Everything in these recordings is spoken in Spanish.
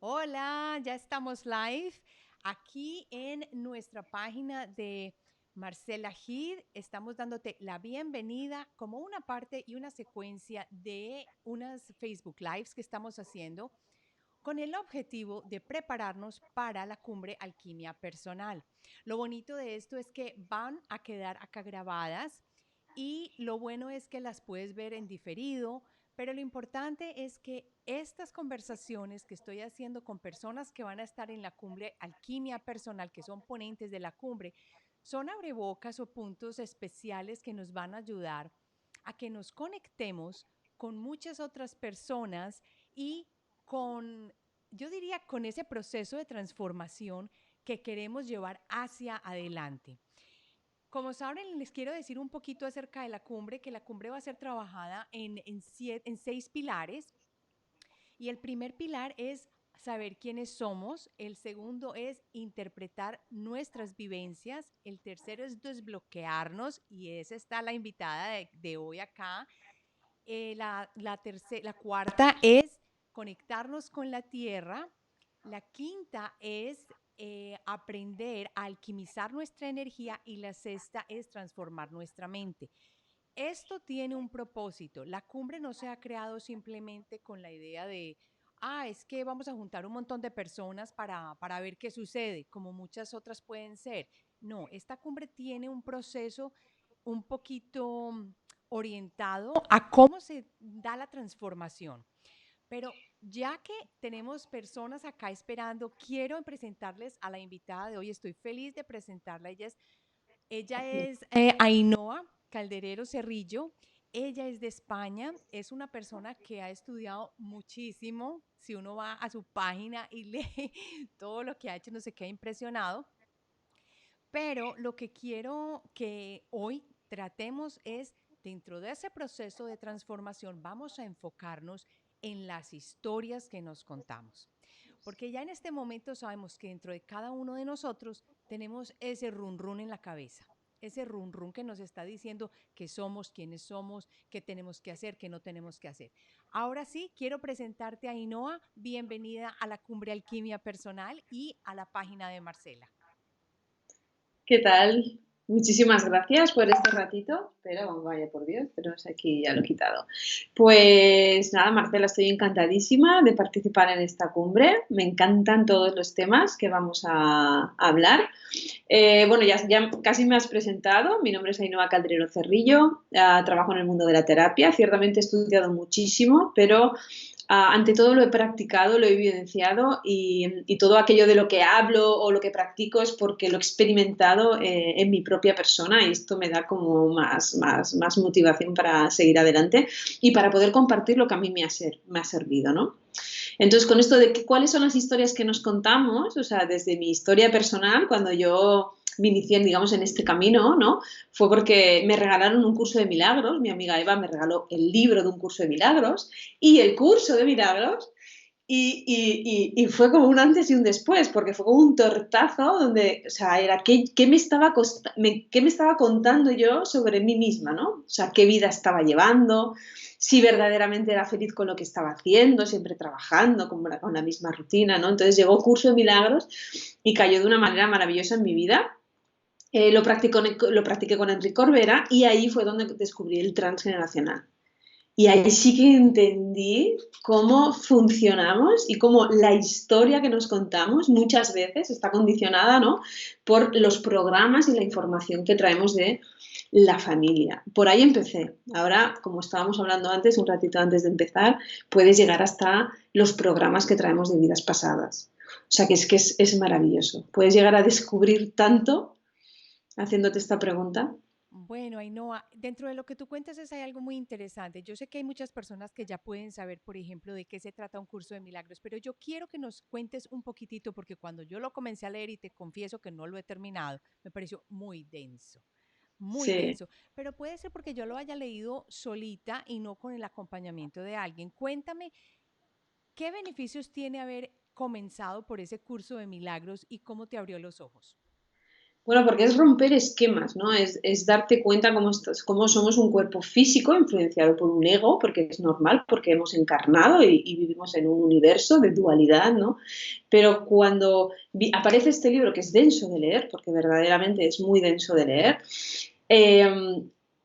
Hola, ya estamos live aquí en nuestra página de Marcela Gid. Estamos dándote la bienvenida como una parte y una secuencia de unas Facebook Lives que estamos haciendo con el objetivo de prepararnos para la cumbre Alquimia Personal. Lo bonito de esto es que van a quedar acá grabadas y lo bueno es que las puedes ver en diferido, pero lo importante es que estas conversaciones que estoy haciendo con personas que van a estar en la cumbre Alquimia Personal, que son ponentes de la cumbre, son abrebocas o puntos especiales que nos van a ayudar a que nos conectemos con muchas otras personas y con, yo diría, con ese proceso de transformación que queremos llevar hacia adelante. Como saben, les quiero decir un poquito acerca de la cumbre, que la cumbre va a ser trabajada en 6 pilares. Y el primer pilar es saber quiénes somos, el segundo es interpretar nuestras vivencias, el tercero es desbloquearnos, y esa está la invitada de hoy acá. La cuarta es conectarnos con la tierra. La quinta es aprender a alquimizar nuestra energía y la sexta es transformar nuestra mente. Esto tiene un propósito. La cumbre no se ha creado simplemente con la idea de, es que vamos a juntar un montón de personas para ver qué sucede, como muchas otras pueden ser. No, esta cumbre tiene un proceso un poquito orientado a cómo se da la transformación. Pero ya que tenemos personas acá esperando, quiero presentarles a la invitada de hoy. Estoy feliz de presentarla. Ella es Ainhoa Calderero Cerrillo. Ella es de España, es una persona que ha estudiado muchísimo. Si uno va a su página y lee todo lo que ha hecho, no se queda impresionado. Pero lo que quiero que hoy tratemos es, dentro de ese proceso de transformación, vamos a enfocarnos en las historias que nos contamos. Porque ya en este momento sabemos que dentro de cada uno de nosotros tenemos ese run run en la cabeza, ese run run que nos está diciendo que somos, quiénes somos, qué tenemos que hacer, qué no tenemos que hacer. Ahora sí, quiero presentarte a Ainhoa. Bienvenida a la Cumbre Alquimia Personal y a la página de Marcela. ¿Qué tal? Muchísimas gracias por este ratito, pero vaya por Dios, tenemos aquí ya lo he quitado. Pues nada, Marcela, estoy encantadísima de participar en esta cumbre. Me encantan todos los temas que vamos a hablar. Bueno, ya casi me has presentado. Mi nombre es Ainhoa Calderero Cerrillo. Trabajo en el mundo de la terapia. Ciertamente he estudiado muchísimo, pero ante todo lo he practicado, lo he evidenciado y todo aquello de lo que hablo o lo que practico es porque lo he experimentado en mi propia persona y esto me da como más motivación para seguir adelante y para poder compartir lo que a mí me ha servido, ¿no? Entonces, con esto de cuáles son las historias que nos contamos, o sea, desde mi historia personal, cuando yo me inicié, digamos, en este camino, ¿no? Fue porque me regalaron un curso de milagros, mi amiga Eva me regaló el libro de un curso de milagros y el curso de milagros y fue como un antes y un después, porque fue como un tortazo donde, o sea, era qué me estaba contando yo sobre mí misma, ¿no? O sea, qué vida estaba llevando, si verdaderamente era feliz con lo que estaba haciendo, siempre trabajando con la misma rutina, ¿no? Entonces llegó Curso de Milagros y cayó de una manera maravillosa en mi vida. Lo practiqué con Enrique Corbera y ahí fue donde descubrí el transgeneracional. Y ahí sí que entendí cómo funcionamos y cómo la historia que nos contamos muchas veces está condicionada, ¿no?, por los programas y la información que traemos de la familia. Por ahí empecé. Ahora, como estábamos hablando antes, un ratito antes de empezar, puedes llegar hasta los programas que traemos de vidas pasadas. O sea que es maravilloso. Puedes llegar a descubrir tanto haciéndote esta pregunta. Bueno, Ainhoa, dentro de lo que tú cuentas hay algo muy interesante. Yo sé que hay muchas personas que ya pueden saber, por ejemplo, de qué se trata un curso de milagros, pero yo quiero que nos cuentes un poquitito, porque cuando yo lo comencé a leer y te confieso que no lo he terminado, me pareció muy denso, muy Sí. denso. Pero puede ser porque yo lo haya leído solita y no con el acompañamiento de alguien. Cuéntame, ¿qué beneficios tiene haber comenzado por ese curso de milagros y cómo te abrió los ojos? Bueno, porque es romper esquemas, ¿no? Es darte cuenta cómo somos un cuerpo físico influenciado por un ego, porque es normal, porque hemos encarnado y vivimos en un universo de dualidad, ¿no? Pero cuando aparece este libro, que es denso de leer, porque verdaderamente es muy denso de leer,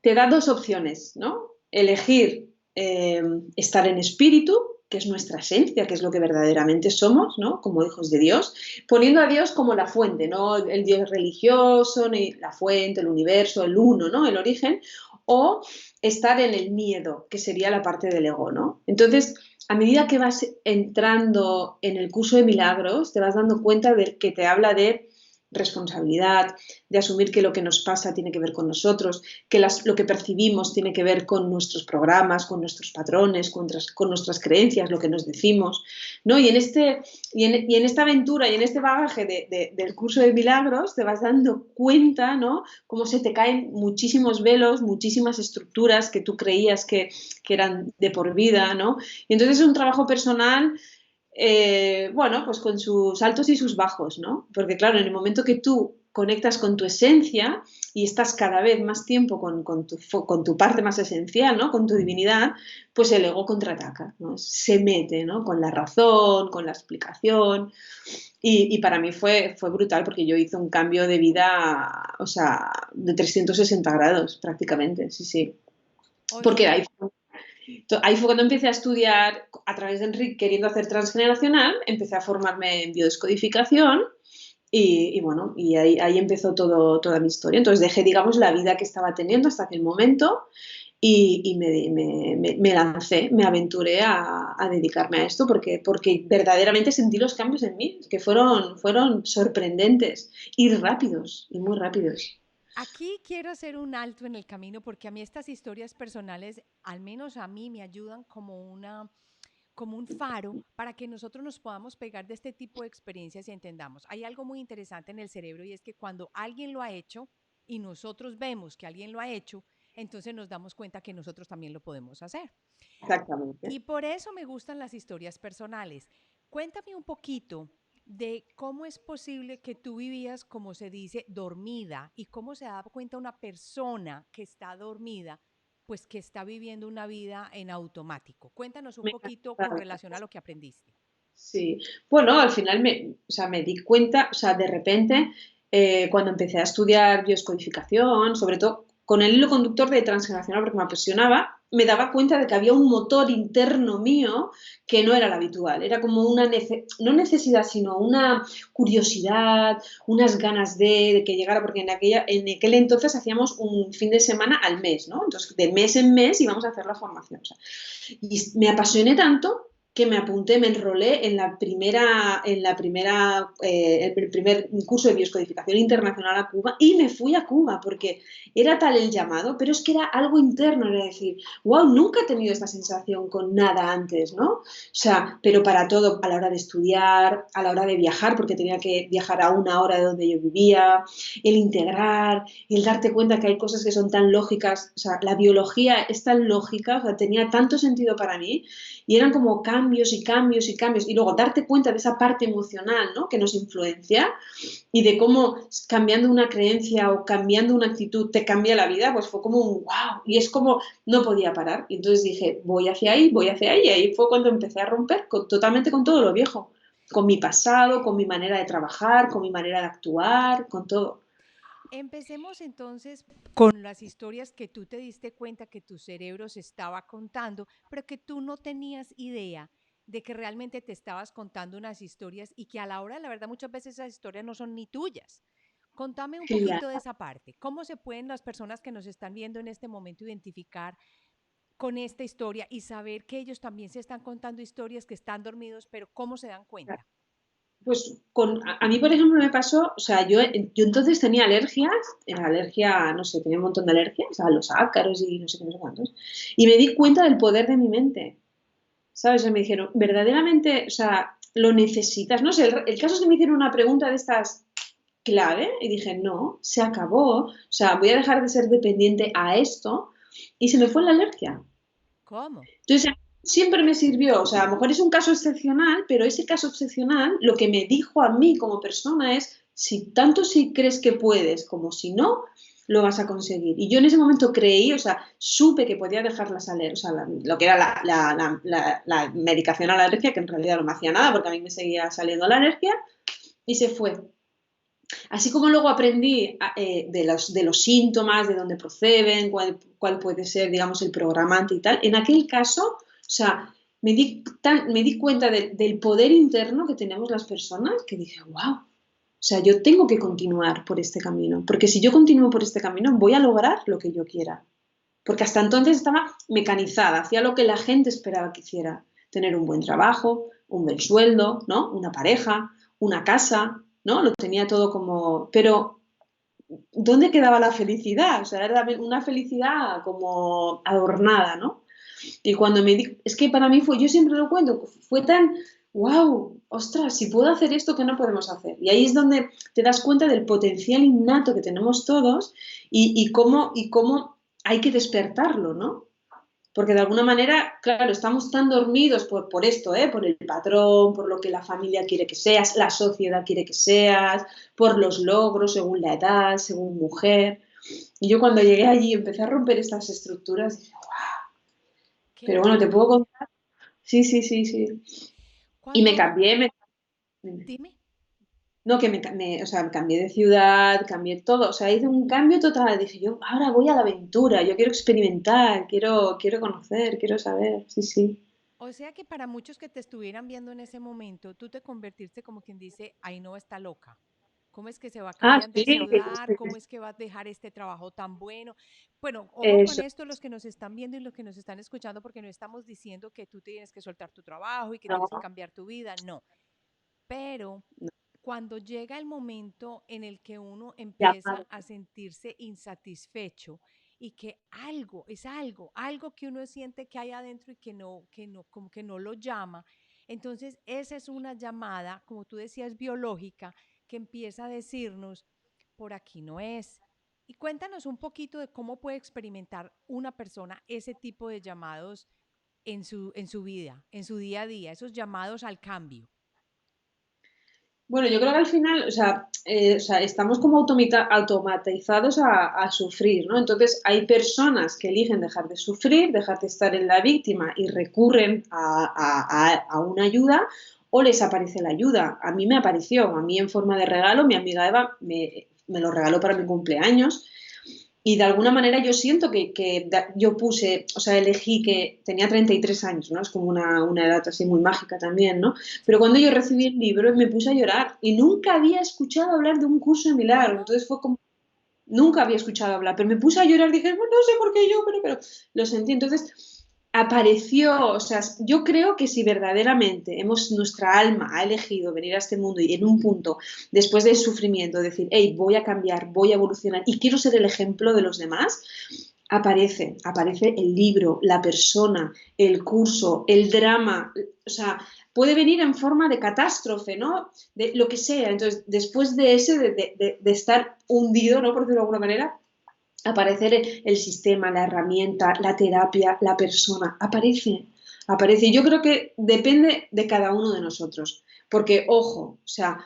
te da dos opciones, ¿no? Elegir estar en espíritu, que es nuestra esencia, que es lo que verdaderamente somos, ¿no? Como hijos de Dios, poniendo a Dios como la fuente, no el Dios religioso, ni la fuente, el universo, el uno, ¿no? El origen, o estar en el miedo, que sería la parte del ego, ¿no? Entonces, a medida que vas entrando en el curso de milagros, te vas dando cuenta de que te habla de responsabilidad, de asumir que lo que nos pasa tiene que ver con nosotros, que lo que percibimos tiene que ver con nuestros programas, con nuestros patrones, con nuestras creencias, lo que nos decimos, ¿no? Y en esta aventura y en este bagaje del curso de milagros te vas dando cuenta, ¿no? Cómo se te caen muchísimos velos, muchísimas estructuras que tú creías que eran de por vida, ¿no? Y entonces es un trabajo personal, bueno, pues con sus altos y sus bajos, ¿no? Porque claro, en el momento que tú conectas con tu esencia y estás cada vez más tiempo con tu parte más esencial, ¿no? Con tu divinidad, pues el ego contraataca, ¿no? Se mete, ¿no? Con la razón, con la explicación. Y para mí fue brutal porque yo hice un cambio de vida, o sea, de 360 grados prácticamente, sí, sí. Porque Oye, ahí fue cuando empecé a estudiar a través de Enrique, queriendo hacer transgeneracional, empecé a formarme en biodescodificación y bueno, y ahí empezó toda mi historia. Entonces dejé, digamos, la vida que estaba teniendo hasta aquel momento y me lancé, me aventuré a dedicarme a esto porque verdaderamente sentí los cambios en mí, que fueron sorprendentes y rápidos, y muy rápidos. aquí quiero hacer un alto en el camino porque a mí estas historias personales, al menos a mí, me ayudan como un faro para que nosotros nos podamos pegar de este tipo de experiencias y entendamos. Hay algo muy interesante en el cerebro y es que cuando alguien lo ha hecho y nosotros vemos que alguien lo ha hecho, entonces nos damos cuenta que nosotros también lo podemos hacer. Exactamente. Y por eso me gustan las historias personales. Cuéntame un poquito de cómo es posible que tú vivías, como se dice, dormida y cómo se da cuenta una persona que está dormida, pues que está viviendo una vida en automático. Cuéntanos un Me poquito con encanta. relación a lo que aprendiste. Sí, bueno, al final o sea, me di cuenta, o sea, de repente, cuando empecé a estudiar bioscodificación, sobre todo con el hilo conductor de transgeneracional, porque me apasionaba, me daba cuenta de que había un motor interno mío que no era el habitual. Era como no necesidad, sino una curiosidad, unas ganas de que llegara, porque en aquel entonces hacíamos un fin de semana al mes, ¿no? Entonces, de mes en mes íbamos a hacer la formación. O sea, y me apasioné tanto que me apunté, me enrolé el primer curso de bioscodificación internacional a Cuba y me fui a Cuba porque era tal el llamado, pero es que era algo interno, era decir, wow, nunca he tenido esta sensación con nada antes, ¿no? O sea, pero para todo, a la hora de estudiar, a la hora de viajar, porque tenía que viajar a una hora de donde yo vivía, el integrar, el darte cuenta que hay cosas que son tan lógicas, o sea, la biología es tan lógica, o sea, tenía tanto sentido para mí y eran como cambios y cambios y cambios. Y luego darte cuenta de esa parte emocional, ¿no? Que nos influencia y de cómo cambiando una creencia o cambiando una actitud te cambia la vida, pues fue como un wow. Y es como no podía parar. Y entonces dije, voy hacia ahí. Y ahí fue cuando empecé a romper totalmente con todo lo viejo. Con mi pasado, con mi manera de trabajar, con mi manera de actuar, con todo. Empecemos entonces con las historias que tú te diste cuenta que tu cerebro se estaba contando, pero que tú no tenías idea de que realmente te estabas contando unas historias y que a la hora de la verdad muchas veces esas historias no son ni tuyas. Contame un poquito de Claro. esa parte. ¿Cómo se pueden las personas que nos están viendo en este momento identificar con esta historia y saber que ellos también se están contando historias que están dormidos, pero cómo se dan cuenta? Pues a mí, por ejemplo, me pasó, o sea, yo entonces tenía alergias, era alergia, no sé, tenía un montón de alergias a los ácaros y no sé qué, no sé cuántos, y me di cuenta del poder de mi mente, ¿sabes? O sea, me dijeron, verdaderamente, o sea, lo necesitas, no sé, el caso es que me hicieron una pregunta de estas clave y dije, no, se acabó, o sea, voy a dejar de ser dependiente a esto y se me fue la alergia. ¿Cómo? Entonces, siempre me sirvió, o sea, a lo mejor es un caso excepcional, pero ese caso excepcional lo que me dijo a mí como persona es, tanto si crees que puedes como si no, lo vas a conseguir. Y yo en ese momento creí, o sea, supe que podía dejar las alergias, o sea, lo que era la medicación a la alergia, que en realidad no me hacía nada porque a mí me seguía saliendo la alergia, y se fue. Así como luego aprendí de los síntomas, de dónde proceden, cuál puede ser, digamos, el programante y tal, en aquel caso, o sea, me di cuenta del poder interno que tenemos las personas, que dije, wow, o sea, yo tengo que continuar por este camino, porque si yo continúo por este camino, voy a lograr lo que yo quiera. Porque hasta entonces estaba mecanizada, hacía lo que la gente esperaba que hiciera, tener un buen trabajo, un buen sueldo, ¿no? Una pareja, una casa, ¿no? Lo tenía todo como... Pero, ¿dónde quedaba la felicidad? O sea, era una felicidad como adornada, ¿no? Y cuando me di... Es que para mí fue, yo siempre lo cuento, fue tan... ¡Wow! ¡Ostras! Si puedo hacer esto, ¿qué no podemos hacer? Y ahí es donde te das cuenta del potencial innato que tenemos todos y cómo hay que despertarlo, ¿no? Porque de alguna manera, claro, estamos tan dormidos por esto, ¿eh? Por el patrón, por lo que la familia quiere que seas, la sociedad quiere que seas, por los logros según la edad, según mujer. Y yo cuando llegué allí empecé a romper estas estructuras, dije, wow. Qué Pero bueno, te puedo maravilla. contar. Sí, sí, sí, sí. Y me Cuando, cambié, dime. no, o sea, cambié de ciudad, cambié todo, o sea, hice un cambio total. Dije, yo ahora voy a la aventura, yo quiero experimentar, quiero conocer, quiero saber, sí, sí. O sea que para muchos que te estuvieran viendo en ese momento, tú te convertiste como quien dice, ahí no está loca. ¿Cómo es que se va a Ah, cambiar de sí, ciudad? ¿Cómo es que va a dejar este trabajo tan bueno? Bueno, ojo con eso, esto, los que nos están viendo y los que nos están escuchando, porque no estamos diciendo que tú tienes que soltar tu trabajo y que tienes que no, cambiar tu vida, no. Pero no, cuando llega el momento en el que uno empieza llamado. a sentirse insatisfecho y que algo, es algo que uno siente que hay adentro y que no, como que no lo llama, entonces esa es una llamada, como tú decías, biológica, que empieza a decirnos, por aquí no es. Y cuéntanos un poquito de cómo puede experimentar una persona ese tipo de llamados en su vida, en su día a día, esos llamados al cambio. Bueno, yo creo que al final, o sea, estamos como automatizados a sufrir, ¿no? Entonces, hay personas que eligen dejar de sufrir, dejar de estar en la víctima y recurren a una ayuda o les aparece la ayuda. A mí me apareció, a mí en forma de regalo, mi amiga Eva me lo regaló para mi cumpleaños y de alguna manera yo siento yo puse, o sea, elegí que tenía 33 años, ¿no? Es como una edad así muy mágica también, ¿no? Pero Sí. cuando yo recibí el libro me puse a llorar y nunca había escuchado hablar de un curso de milagros. Bueno, Entonces fue como, nunca había escuchado hablar, pero me puse a llorar, dije, bueno, no sé por qué yo, pero lo sentí. Entonces apareció, o sea, yo creo que si verdaderamente nuestra alma ha elegido venir a este mundo y en un punto, después del sufrimiento, decir, hey, voy a cambiar, voy a evolucionar y quiero ser el ejemplo de los demás, aparece el libro, la persona, el curso, el drama, o sea, puede venir en forma de catástrofe, ¿no? De lo que sea. Entonces, después de ese, de estar hundido, ¿no? Por decirlo de alguna manera, aparecer el sistema, la herramienta, la terapia, la persona, aparece. Y yo creo que depende de cada uno de nosotros. Porque, ojo, o sea,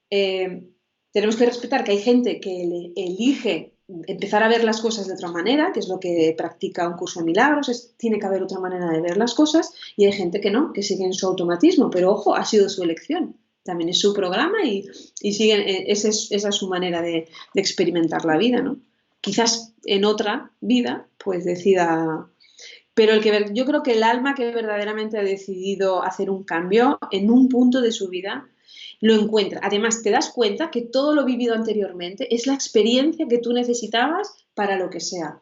eh, tenemos que respetar que hay gente que elige empezar a ver las cosas de otra manera, que es lo que practica un curso de milagros, tiene que haber otra manera de ver las cosas, y hay gente que no, que sigue en su automatismo, pero ojo, ha sido su elección, también es su programa y siguen, esa es su manera de experimentar la vida, ¿no? Quizás en otra vida, pues decida... Pero yo creo que el alma que verdaderamente ha decidido hacer un cambio en un punto de su vida lo encuentra. Además, te das cuenta que todo lo vivido anteriormente es la experiencia que tú necesitabas para lo que sea.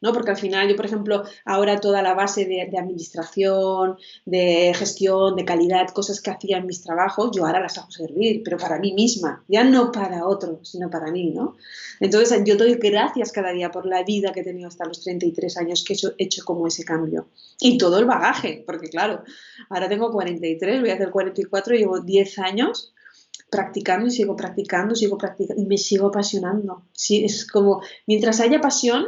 ¿No? Porque al final yo, por ejemplo, ahora toda la base de administración, de gestión, de calidad, cosas que hacía en mis trabajos, yo ahora las hago servir, pero para mí misma, ya no para otro, sino para mí, ¿no? Entonces yo doy gracias cada día por la vida que he tenido hasta los 33 años que he hecho como ese cambio. Y todo el bagaje, porque claro, ahora tengo 43, voy a hacer 44, llevo 10 años practicando y sigo practicando y me sigo apasionando. Sí, es como, mientras haya pasión,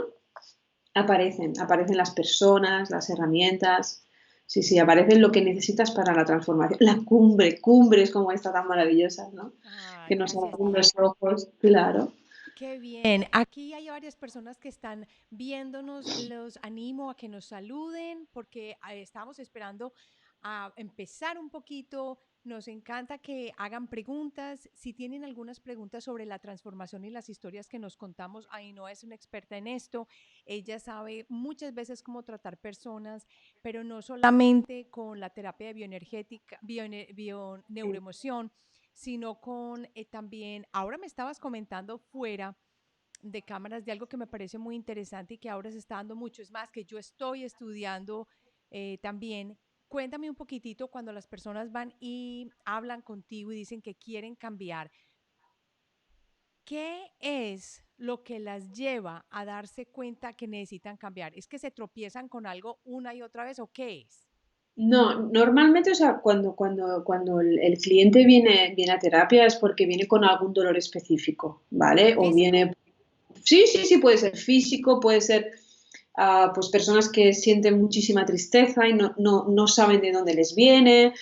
aparecen las personas, las herramientas. Sí, sí, aparece lo que necesitas para la transformación. La cumbre, cumbres como esta tan maravillosa, ¿no? Ah, Que nos gracias. abren los ojos, claro. Qué bien. Aquí hay varias personas que están viéndonos. Los animo a que nos saluden porque estamos esperando a empezar un poquito. Nos encanta que hagan preguntas. Si tienen algunas preguntas sobre la transformación y las historias que nos contamos, Ainhoa es una experta en esto. Ella sabe muchas veces cómo tratar personas, pero no solamente con la terapia de bioenergética, bioneuroemoción, sino con también, ahora me estabas comentando fuera de cámaras de algo que me parece muy interesante y que ahora se está dando mucho, es más, que yo estoy estudiando también. Cuéntame un poquitito cuando las personas van y hablan contigo y dicen que quieren cambiar, ¿qué es lo que las lleva a darse cuenta que necesitan cambiar? ¿Es que se tropiezan con algo una y otra vez o qué es? No, normalmente, o sea, cuando el cliente viene a terapia es porque viene con algún dolor específico, ¿vale? O ¿Físico? viene, sí, sí, sí, puede ser físico, puede ser pues personas que sienten muchísima tristeza y no saben de dónde les viene,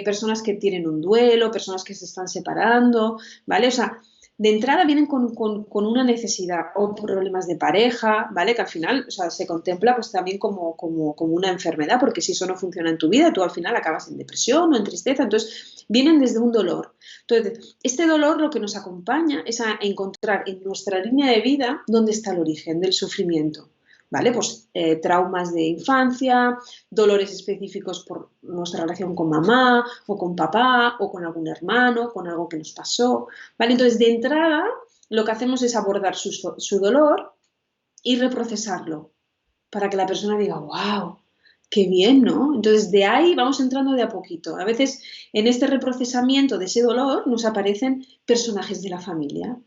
personas que tienen un duelo, personas que se están separando, ¿vale? O sea, de entrada vienen con una necesidad o problemas de pareja, ¿vale? Que al final, o sea, se contempla pues también como una enfermedad, porque si eso no funciona en tu vida, tú al final acabas en depresión o en tristeza, entonces vienen desde un dolor. Entonces, este dolor lo que nos acompaña es a encontrar en nuestra línea de vida dónde está el origen del sufrimiento. ¿Vale? Pues traumas de infancia, dolores específicos por nuestra relación con mamá o con papá o con algún hermano, con algo que nos pasó, ¿vale? Entonces, de entrada, lo que hacemos es abordar su dolor y reprocesarlo para que la persona diga, wow, qué bien, ¿no? Entonces, de ahí vamos entrando de a poquito. A veces, en este reprocesamiento de ese dolor, nos aparecen personajes de la familia.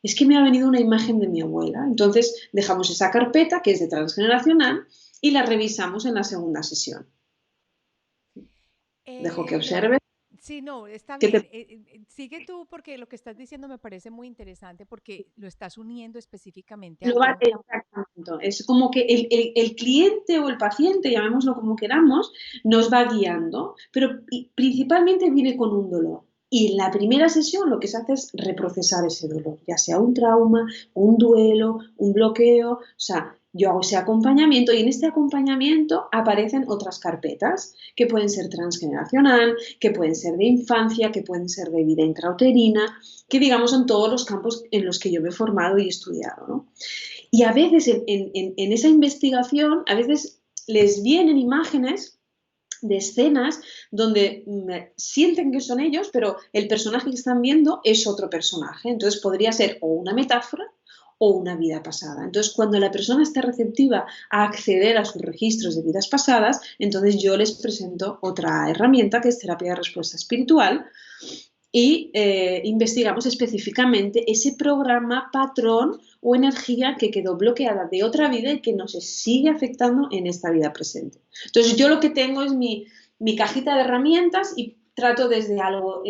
Es que me ha venido una imagen de mi abuela. Entonces, dejamos esa carpeta, que es de transgeneracional, y la revisamos en la segunda sesión. Dejo que Lo, observe. sí, no, está ¿Qué te bien. Sigue tú porque lo que estás diciendo me parece muy interesante porque lo estás uniendo específicamente a lo va, algo. exactamente. Es como que el cliente o el paciente, llamémoslo como queramos, nos va guiando, pero principalmente viene con un dolor. Y en la primera sesión lo que se hace es reprocesar ese dolor, ya sea un trauma, un duelo, un bloqueo. O sea, yo hago ese acompañamiento y en este acompañamiento aparecen otras carpetas que pueden ser transgeneracional, que pueden ser de infancia, que pueden ser de vida intrauterina, que digamos son todos los campos en los que yo me he formado y estudiado, ¿no? Y a veces en esa investigación, a veces les vienen imágenes de escenas donde sienten que son ellos, pero el personaje que están viendo es otro personaje. Entonces podría ser o una metáfora o una vida pasada. Entonces, cuando la persona está receptiva a acceder a sus registros de vidas pasadas, entonces yo les presento otra herramienta que es terapia de respuesta espiritual, y investigamos específicamente ese programa, patrón o energía que quedó bloqueada de otra vida y que nos sigue afectando en esta vida presente. Entonces yo lo que tengo es mi cajita de herramientas y trato desde algo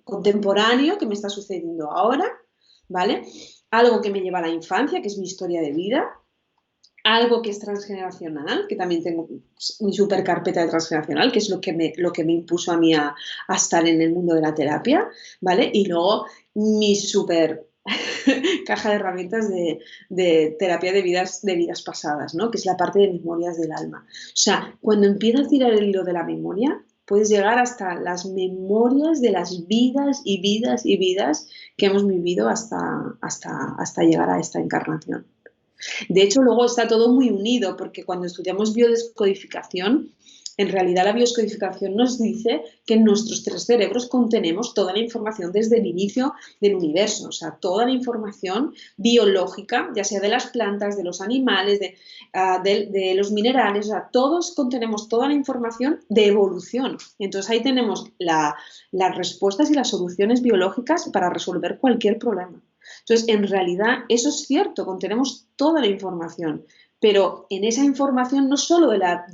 contemporáneo que me está sucediendo ahora, ¿vale? Algo que me lleva a la infancia, que es mi historia de vida, algo que es transgeneracional, que también tengo mi super carpeta de transgeneracional, que es lo que me impuso a mí a estar en el mundo de la terapia, ¿vale? Y luego mi super caja de herramientas de terapia de vidas pasadas, ¿no? Que es la parte de memorias del alma. O sea, cuando empiezas a tirar el hilo de la memoria, puedes llegar hasta las memorias de las vidas y vidas y vidas que hemos vivido hasta llegar a esta encarnación. De hecho, luego está todo muy unido, porque cuando estudiamos biodescodificación, en realidad la biodescodificación nos dice que en nuestros tres cerebros contenemos toda la información desde el inicio del universo, o sea, toda la información biológica, ya sea de las plantas, de los animales, de los minerales, o sea, todos contenemos toda la información de evolución. Entonces ahí tenemos las respuestas y las soluciones biológicas para resolver cualquier problema. Entonces, en realidad, eso es cierto, contenemos toda la información, pero en esa información no solo de la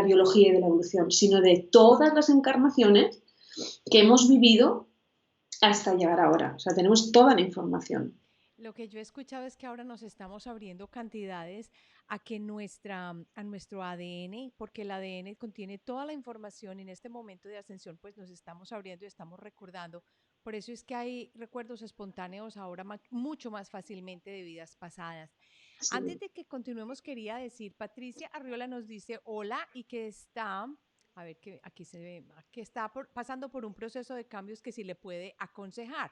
biología y de la evolución, sino de todas las encarnaciones que hemos vivido hasta llegar ahora. O sea, tenemos toda la información. Lo que yo he escuchado es que ahora nos estamos abriendo cantidades a que a nuestro ADN, porque el ADN contiene toda la información y en este momento de ascensión, pues nos estamos abriendo y estamos recordando. Por eso es que hay recuerdos espontáneos ahora mucho más fácilmente de vidas pasadas. Antes Sí. de que continuemos, quería decir, Patricia Arriola nos dice hola y que está, a ver que aquí se ve, que está pasando por un proceso de cambios que si le puede aconsejar.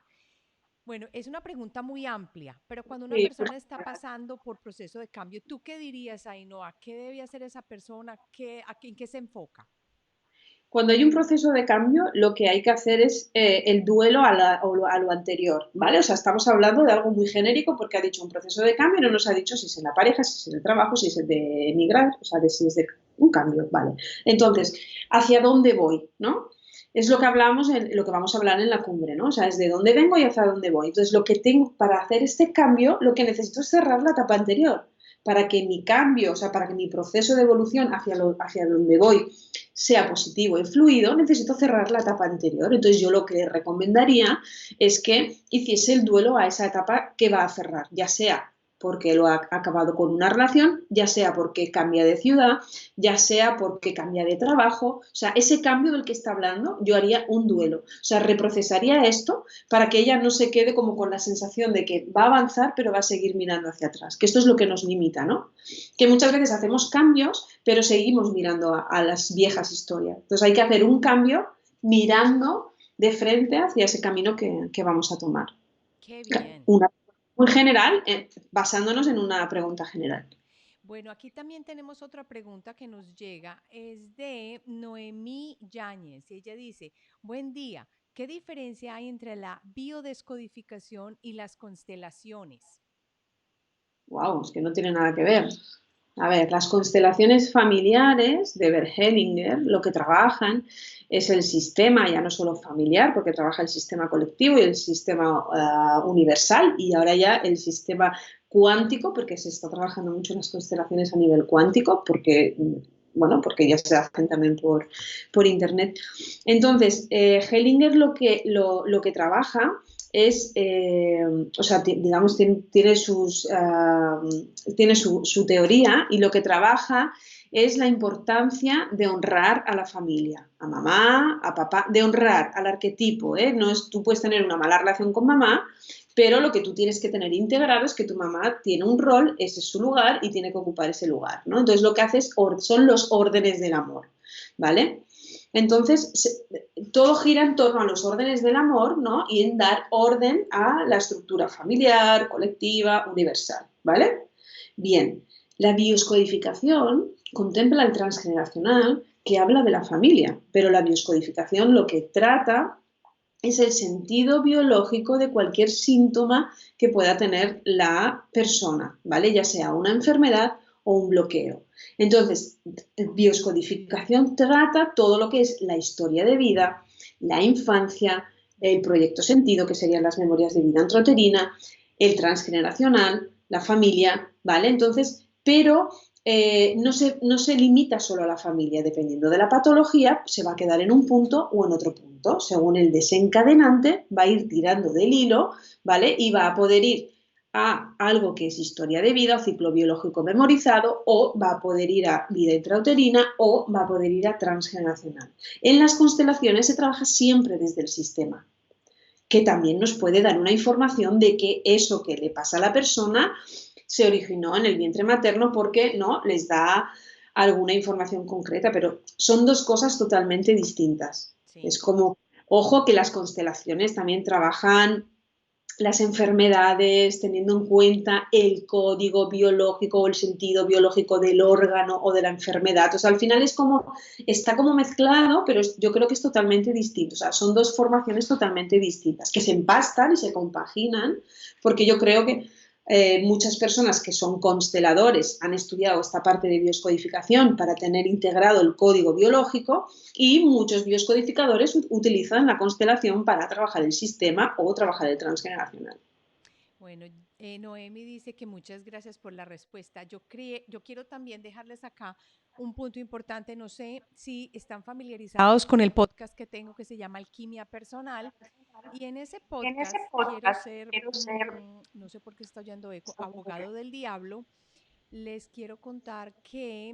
Bueno, es una pregunta muy amplia, pero cuando una Sí. persona está pasando por proceso de cambio, ¿tú qué dirías, Ainhoa? ¿Qué debe hacer esa persona? ¿En qué se enfoca? Cuando hay un proceso de cambio, lo que hay que hacer es el duelo a lo anterior, ¿vale? O sea, estamos hablando de algo muy genérico porque ha dicho un proceso de cambio y no nos ha dicho si es en la pareja, si es en el trabajo, si es de emigrar, o sea, de si es de un cambio, ¿vale? Entonces, ¿hacia dónde voy, no? Es lo que hablamos, lo que vamos a hablar en la cumbre, ¿no? O sea, es de dónde vengo y hacia dónde voy. Entonces, lo que tengo para hacer este cambio, lo que necesito es cerrar la etapa anterior para que mi cambio, o sea, para que mi proceso de evolución hacia donde voy sea positivo y fluido, necesito cerrar la etapa anterior. Entonces yo lo que recomendaría es que hiciese el duelo a esa etapa que va a cerrar, ya sea porque lo ha acabado con una relación, ya sea porque cambia de ciudad, ya sea porque cambia de trabajo. O sea, ese cambio del que está hablando, yo haría un duelo. O sea, reprocesaría esto para que ella no se quede como con la sensación de que va a avanzar, pero va a seguir mirando hacia atrás, que esto es lo que nos limita, ¿no? Que muchas veces hacemos cambios, pero seguimos mirando a las viejas historias. Entonces hay que hacer un cambio mirando de frente hacia ese camino que vamos a tomar. Qué bien. Una muy general, basándonos en una pregunta general. Bueno, aquí también tenemos otra pregunta que nos llega. Es de Noemí Yáñez. Ella dice, buen día. ¿Qué diferencia hay entre la biodescodificación y las constelaciones? Wow, es que no tiene nada que ver. A ver, las constelaciones familiares de Bergelinger lo que trabajan es el sistema, ya no solo familiar, porque trabaja el sistema colectivo y el sistema universal, y ahora ya el sistema cuántico, porque se está trabajando mucho en las constelaciones a nivel cuántico, porque, bueno, porque ya se hacen también por internet. Entonces, Hellinger lo que trabaja es, o sea, digamos, tiene su teoría y lo que trabaja es la importancia de honrar a la familia, a mamá, a papá, de honrar al arquetipo, ¿eh? No es, tú puedes tener una mala relación con mamá, pero lo que tú tienes que tener integrado es que tu mamá tiene un rol, ese es su lugar y tiene que ocupar ese lugar, ¿no? Entonces lo que haces son los órdenes del amor, ¿vale? Entonces, todo gira en torno a los órdenes del amor, ¿no? Y en dar orden a la estructura familiar, colectiva, universal, ¿vale? Bien, la bioscodificación contempla el transgeneracional que habla de la familia, pero la bioscodificación lo que trata es el sentido biológico de cualquier síntoma que pueda tener la persona, ¿vale? Ya sea una enfermedad o un bloqueo. Entonces, bioscodificación trata todo lo que es la historia de vida, la infancia, el proyecto sentido, que serían las memorias de vida intrauterina, el transgeneracional, la familia, ¿vale? Entonces, pero no se limita solo a la familia, dependiendo de la patología, se va a quedar en un punto o en otro punto. Según el desencadenante, va a ir tirando del hilo, ¿vale? Y va a poder ir a algo que es historia de vida o ciclo biológico memorizado, o va a poder ir a vida intrauterina, o va a poder ir a transgeneracional. En las constelaciones se trabaja siempre desde el sistema, que también nos puede dar una información de que eso que le pasa a la persona se originó en el vientre materno porque no les da alguna información concreta, pero son dos cosas totalmente distintas. Sí. Es como, ojo, que las constelaciones también trabajan las enfermedades teniendo en cuenta el código biológico o el sentido biológico del órgano o de la enfermedad. O sea, al final es como, está como mezclado, pero yo creo que es totalmente distinto. O sea, son dos formaciones totalmente distintas, que se empastan y se compaginan, porque yo creo que muchas personas que son consteladores han estudiado esta parte de bioscodificación para tener integrado el código biológico, y muchos bioscodificadores utilizan la constelación para trabajar el sistema o trabajar el transgeneracional. Bueno, Noemi dice que muchas gracias por la respuesta. Yo quiero también dejarles acá un punto importante, no sé si están familiarizados con el podcast que tengo que se llama Alquimia Personal. Y en ese podcast quiero ser, no sé por qué está oyendo eco, abogado del diablo. Les quiero contar que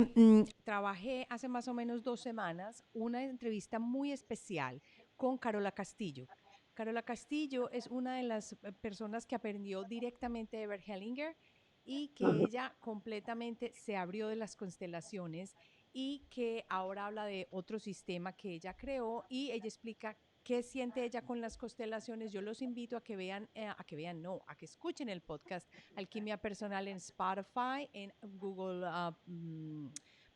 trabajé hace más o menos 2 semanas una entrevista muy especial con Carola Castillo. Carola Castillo es una de las personas que aprendió directamente de Bert Hellinger y que Ajá. ella completamente se abrió de las constelaciones y que ahora habla de otro sistema que ella creó y ella explica qué siente ella con las constelaciones. Yo los invito no, a que escuchen el podcast Alquimia Personal en Spotify, en Google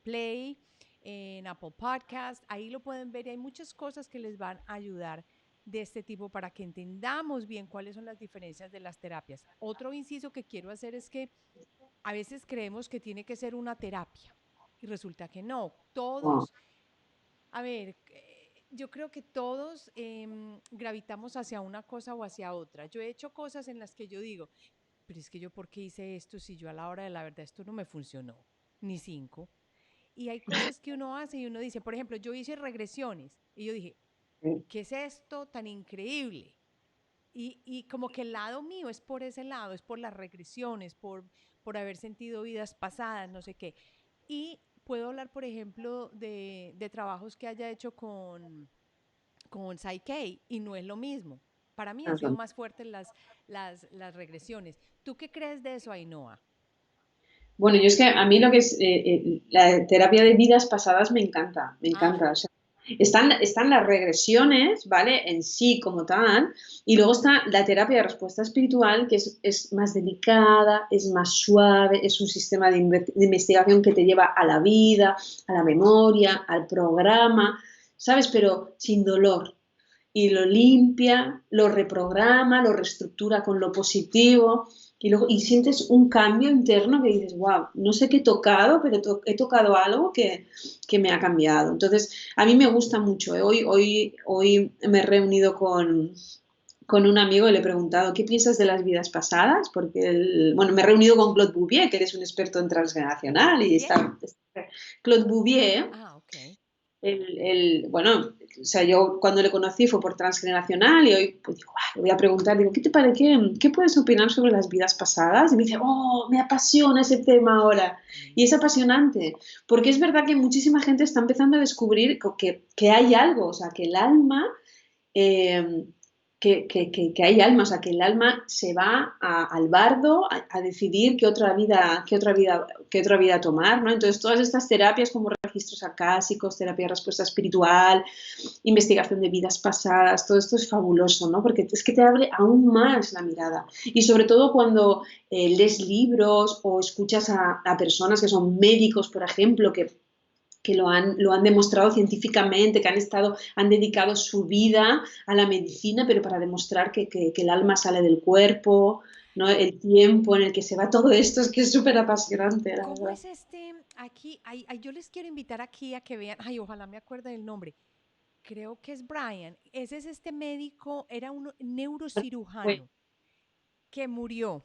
Play, en Apple Podcast. Ahí lo pueden ver y hay muchas cosas que les van a ayudar de este tipo para que entendamos bien cuáles son las diferencias de las terapias. Otro inciso que quiero hacer es que a veces creemos que tiene que ser una terapia y resulta que no. Wow. Todos, a ver, yo creo que todos gravitamos hacia una cosa o hacia otra. Yo he hecho cosas en las que yo digo, pero es que yo, ¿por qué hice esto si yo a la hora de la verdad esto no me funcionó? Ni cinco. Y hay cosas que uno hace y uno dice, por ejemplo, yo hice regresiones y yo dije, ¿qué es esto tan increíble? Y como que el lado mío es por ese lado, es por las regresiones, por haber sentido vidas pasadas, no sé qué. Y puedo hablar, por ejemplo, de trabajos que haya hecho con Psyche y no es lo mismo. Para mí han sido más fuertes las regresiones. ¿Tú qué crees de eso, Ainhoa? Bueno, yo es que a mí lo que es la terapia de vidas pasadas me encanta, me Ah, encanta. O sea, están las regresiones, ¿vale? En sí como tal, y luego está la terapia de respuesta espiritual, que es más delicada, es más suave, es un sistema de investigación que te lleva a la vida, a la memoria, al programa, ¿sabes? Pero sin dolor. Y lo limpia, lo reprograma, lo reestructura con lo positivo y luego y sientes un cambio interno que dices, wow, no sé qué he tocado, pero he tocado algo que me ha cambiado. Entonces, a mí me gusta mucho. ¿Eh? Hoy me he reunido con un amigo y le he preguntado, ¿qué piensas de las vidas pasadas? Porque, bueno, me he reunido con Claude Bouvier, que eres un experto en transgeneracional, y ¿quién? está Claude Bouvier, Ah, ok. bueno, o sea, yo cuando le conocí fue por transgeneracional y hoy pues, digo, "Ah, le voy a preguntar, digo, ¿qué te parece? ¿Qué puedes opinar sobre las vidas pasadas? Y me dice, oh, me apasiona ese tema ahora. Y es apasionante, porque es verdad que muchísima gente está empezando a descubrir que hay algo, o sea, que el alma eh, que hay alma, o sea, que el alma se va al bardo a decidir qué otra vida tomar, ¿no? Entonces, todas estas terapias como registros acásicos, terapia de respuesta espiritual, investigación de vidas pasadas, todo esto es fabuloso, ¿no? Porque es que te abre aún más la mirada. Y sobre todo cuando lees libros o escuchas a personas que son médicos, por ejemplo, que lo han demostrado científicamente, que han dedicado su vida a la medicina, pero para demostrar que el alma sale del cuerpo, ¿no? El tiempo en el que se va todo esto es que es súper apasionante, la ¿Cómo verdad. es aquí? Yo les quiero invitar aquí a que vean, ay, ojalá me acuerde del nombre. Creo que es Brian. Ese es este médico, era un Uy, neurocirujano que murió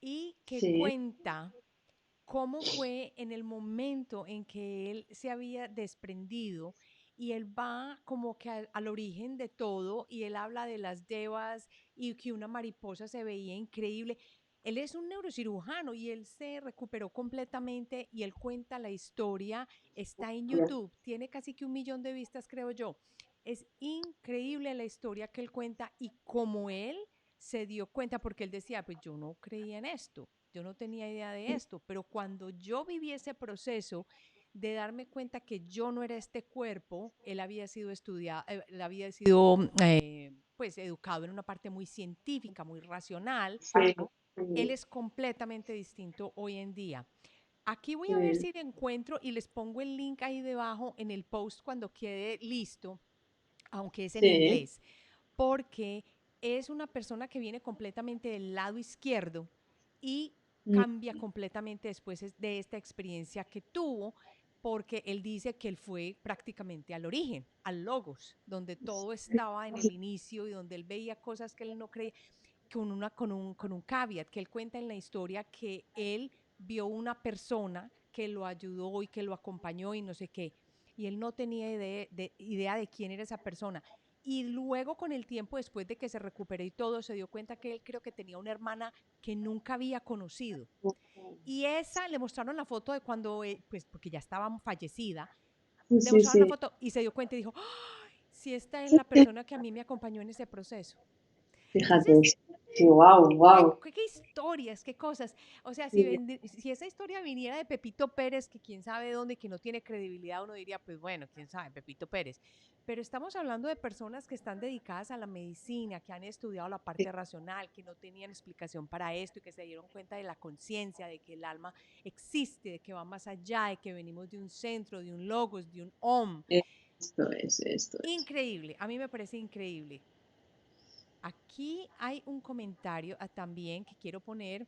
y que sí, cuenta cómo fue en el momento en que él se había desprendido y él va como que al origen de todo y él habla de las devas y que una mariposa se veía increíble. Él es un neurocirujano y él se recuperó completamente y él cuenta la historia, está en YouTube, tiene casi que 1 millón de vistas, creo yo. Es increíble la historia que él cuenta y cómo él se dio cuenta, porque él decía, pues yo no creía en esto, yo no tenía idea de esto, pero cuando yo viví ese proceso de darme cuenta que yo no era este cuerpo, él había sido estudiado, él había sido pues educado en una parte muy científica, muy racional, sí, él sí, es completamente distinto hoy en día. Aquí voy a ver sí, si le encuentro y les pongo el link ahí debajo en el post cuando quede listo, aunque es en sí, inglés, porque es una persona que viene completamente del lado izquierdo y cambia completamente después de esta experiencia que tuvo, porque él dice que él fue prácticamente al origen, al logos, donde todo estaba en el inicio y donde él veía cosas que él no creía, con un caveat que él cuenta en la historia que él vio una persona que lo ayudó y que lo acompañó y no sé qué. Y él no tenía idea de quién era esa persona. Y luego con el tiempo, después de que se recuperó y todo, se dio cuenta que él creo que tenía una hermana que nunca había conocido. Y esa le mostraron la foto de cuando, pues porque ya estaba fallecida, Sí, le sí, mostraron la sí. foto y se dio cuenta y dijo, ¡ay! Si esta es la persona que a mí me acompañó en ese proceso. Fíjate, Entonces, sí, wow, wow. qué historias, qué cosas. O sea, si esa historia viniera de Pepito Pérez, que quién sabe dónde, que no tiene credibilidad, uno diría, pues bueno, quién sabe, Pepito Pérez. Pero estamos hablando de personas que están dedicadas a la medicina, que han estudiado la parte racional, que no tenían explicación para esto y que se dieron cuenta de la conciencia, de que el alma existe, de que va más allá, de que venimos de un centro, de un logos, de un om. Esto es. Increíble, a mí me parece increíble. Aquí hay un comentario también que quiero poner.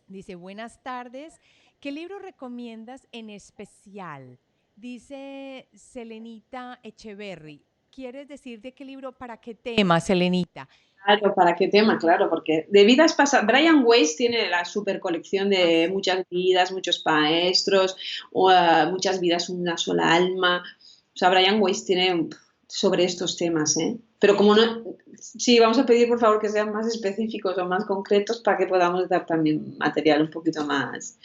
Dice, buenas tardes. ¿Qué libro recomiendas en especial? Dice Selenita Echeverry. ¿Quieres decir de qué libro, para qué tema, Selenita? Claro, ¿para qué tema? Claro, porque de vidas pasadas, Brian Weiss tiene la super colección Ah, de sí. muchas vidas, muchos maestros, muchas vidas, una sola alma. O sea, Brian Weiss tiene sobre estos temas, ¿eh? Pero como no, sí, vamos a pedir por favor que sean más específicos o más concretos para que podamos dar también material un poquito más.